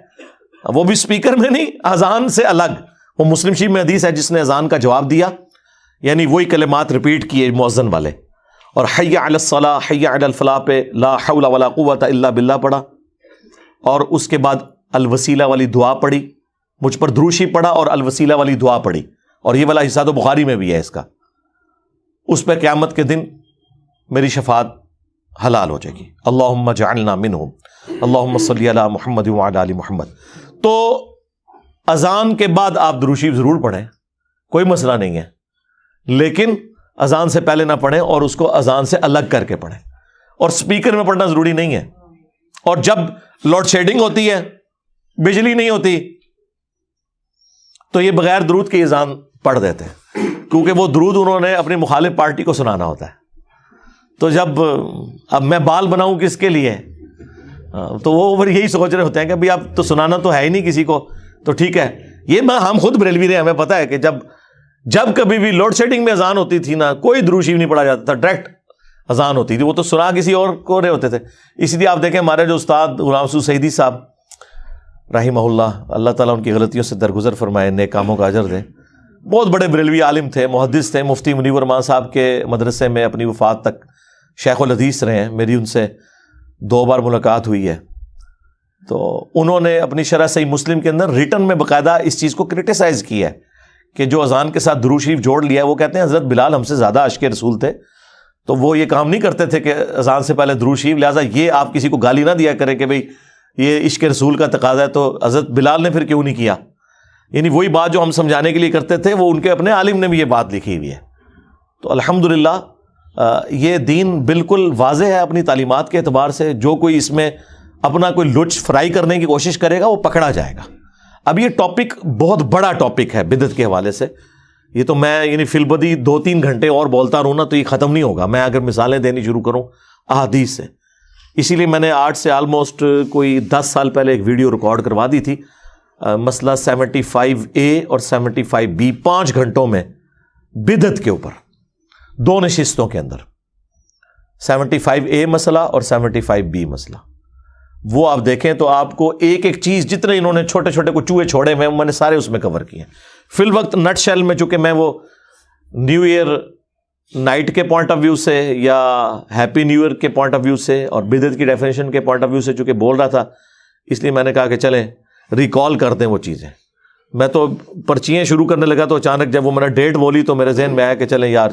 وہ بھی اسپیکر میں نہیں، اذان سے الگ. وہ مسلم شریف میں حدیث ہے جس نے اذان کا جواب دیا، یعنی وہی کلمات ریپیٹ کیے مؤذن والے، اور حی علی الصلاح حی علی الفلاح پہ لا حول ولا قوت الا باللہ پڑھا، اور اس کے بعد الوسیلہ والی دعا پڑھی، مجھ پر درود شریف پڑھا اور الوسیلہ والی دعا پڑھی. اور یہ والا حصہ تو بخاری میں بھی ہے اس کا. اس پہ قیامت کے دن میری شفاعت حلال ہو جائے گی. اللہم اجعلنا منہم اللہم صلی علی محمد وعلی آل محمد. تو اذان کے بعد آپ درود شریف ضرور پڑھیں، کوئی مسئلہ نہیں ہے، لیکن اذان سے پہلے نہ پڑھیں اور اس کو اذان سے الگ کر کے پڑھیں. اور سپیکر میں پڑھنا ضروری نہیں ہے. اور جب لوڈ شیڈنگ ہوتی ہے، بجلی نہیں ہوتی، تو یہ بغیر درود کے اذان پڑھ دیتے ہیں، کیونکہ وہ درود انہوں نے اپنی مخالف پارٹی کو سنانا ہوتا ہے. تو جب اب میں بال بناؤں کس کے لیے، تو وہ پھر یہی سوچ رہے ہوتے ہیں کہ بھائی اب تو سنانا تو ہے ہی نہیں کسی کو، تو ٹھیک ہے. یہ ہم خود بریلوی رہے، ہمیں پتہ ہے کہ جب کبھی بھی لوڈ شیڈنگ میں اذان ہوتی تھی نا، کوئی درود شریف نہیں پڑھا جاتا تھا، ڈائریکٹ اذان ہوتی تھی. وہ تو سنا کسی اور کو رہے ہوتے تھے. اسی لیے آپ دیکھیں ہمارے جو استاد غلام مسعود سعیدی صاحب رحمہ اللہ، اللہ تعالیٰ ان کی غلطیوں سے درگزر فرمائے، نیک کاموں کا اجر دے، بہت بڑے بریلوی عالم تھے، محدث تھے. مفتی منیر الرحمان صاحب کے مدرسے میں اپنی وفات تک شیخ الحدیث رہے ہیں. میری ان سے 2 بار ملاقات ہوئی ہے. تو انہوں نے اپنی شرح صحیح مسلم کے اندر ریٹن میں باقاعدہ اس چیز کو کرٹیسائز کیا ہے کہ جو اذان کے ساتھ درود شریف جوڑ لیا ہے. وہ کہتے ہیں حضرت بلال ہم سے زیادہ عاشق رسول تھے، تو وہ یہ کام نہیں کرتے تھے کہ اذان سے پہلے درود شریف، لہٰذا یہ آپ کسی کو گالی نہ دیا کریں کہ بھئی یہ عشق رسول کا تقاضا ہے، تو حضرت بلال نے پھر کیوں نہیں کیا. یعنی وہی بات جو ہم سمجھانے کے لیے کرتے تھے، وہ ان کے اپنے عالم نے بھی یہ بات لکھی ہوئی ہے. تو الحمدللہ یہ دین بالکل واضح ہے اپنی تعلیمات کے اعتبار سے. جو کوئی اس میں اپنا کوئی لچ فرائی کرنے کی کوشش کرے گا وہ پکڑا جائے گا. اب یہ ٹاپک بہت بڑا ٹاپک ہے بدعت کے حوالے سے. یہ تو میں یعنی فی البدی 2-3 گھنٹے اور بولتا رہوں نا تو یہ ختم نہیں ہوگا، میں اگر مثالیں دینی شروع کروں احادیث سے. اسی لیے میں نے آج سے آلموسٹ کوئی 10 سال پہلے ایک ویڈیو ریکارڈ کروا دی تھی، مسئلہ 75A اور 75B، 5 گھنٹوں میں بدعت کے اوپر 2 نشستوں کے اندر، 75A مسئلہ اور 75B مسئلہ. وہ آپ دیکھیں تو آپ کو ایک ایک چیز، جتنے انہوں نے چھوٹے چھوٹے کو چوہے چھوڑے ہوئے میں نے سارے اس میں کور کیے ہیں. فی الوقت نٹ شیل میں، چونکہ میں وہ نیو ایئر نائٹ کے پوائنٹ آف ویو سے یا ہیپی نیو ایئر کے پوائنٹ آف ویو سے اور بدعت کی ڈیفینیشن کے پوائنٹ آف ویو سے چونکہ بول رہا تھا، اس لیے میں نے کہا کہ چلیں ریکال کر دیں وہ چیزیں. میں تو پرچیاں شروع کرنے لگا تو اچانک جب وہ میں نے ڈیٹ بولی تو میرے ذہن میں آیا کہ چلیں یار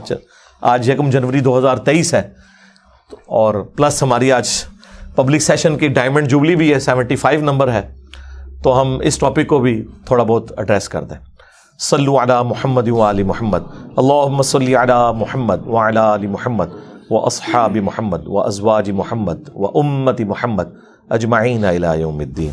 آج 1 جنوری 2023 ہے، اور پلس ہماری آج پبلک سیشن کی ڈائمنڈ جوبلی بھی ہے، 75 نمبر ہے، تو ہم اس ٹاپک کو بھی تھوڑا بہت ایڈریس کر دیں. صلو علی محمد وآل محمد، اللہم صلی علی محمد وعلی آل محمد واصحاب محمد وازواج محمد وامت محمد اجمعین الی یوم الدین.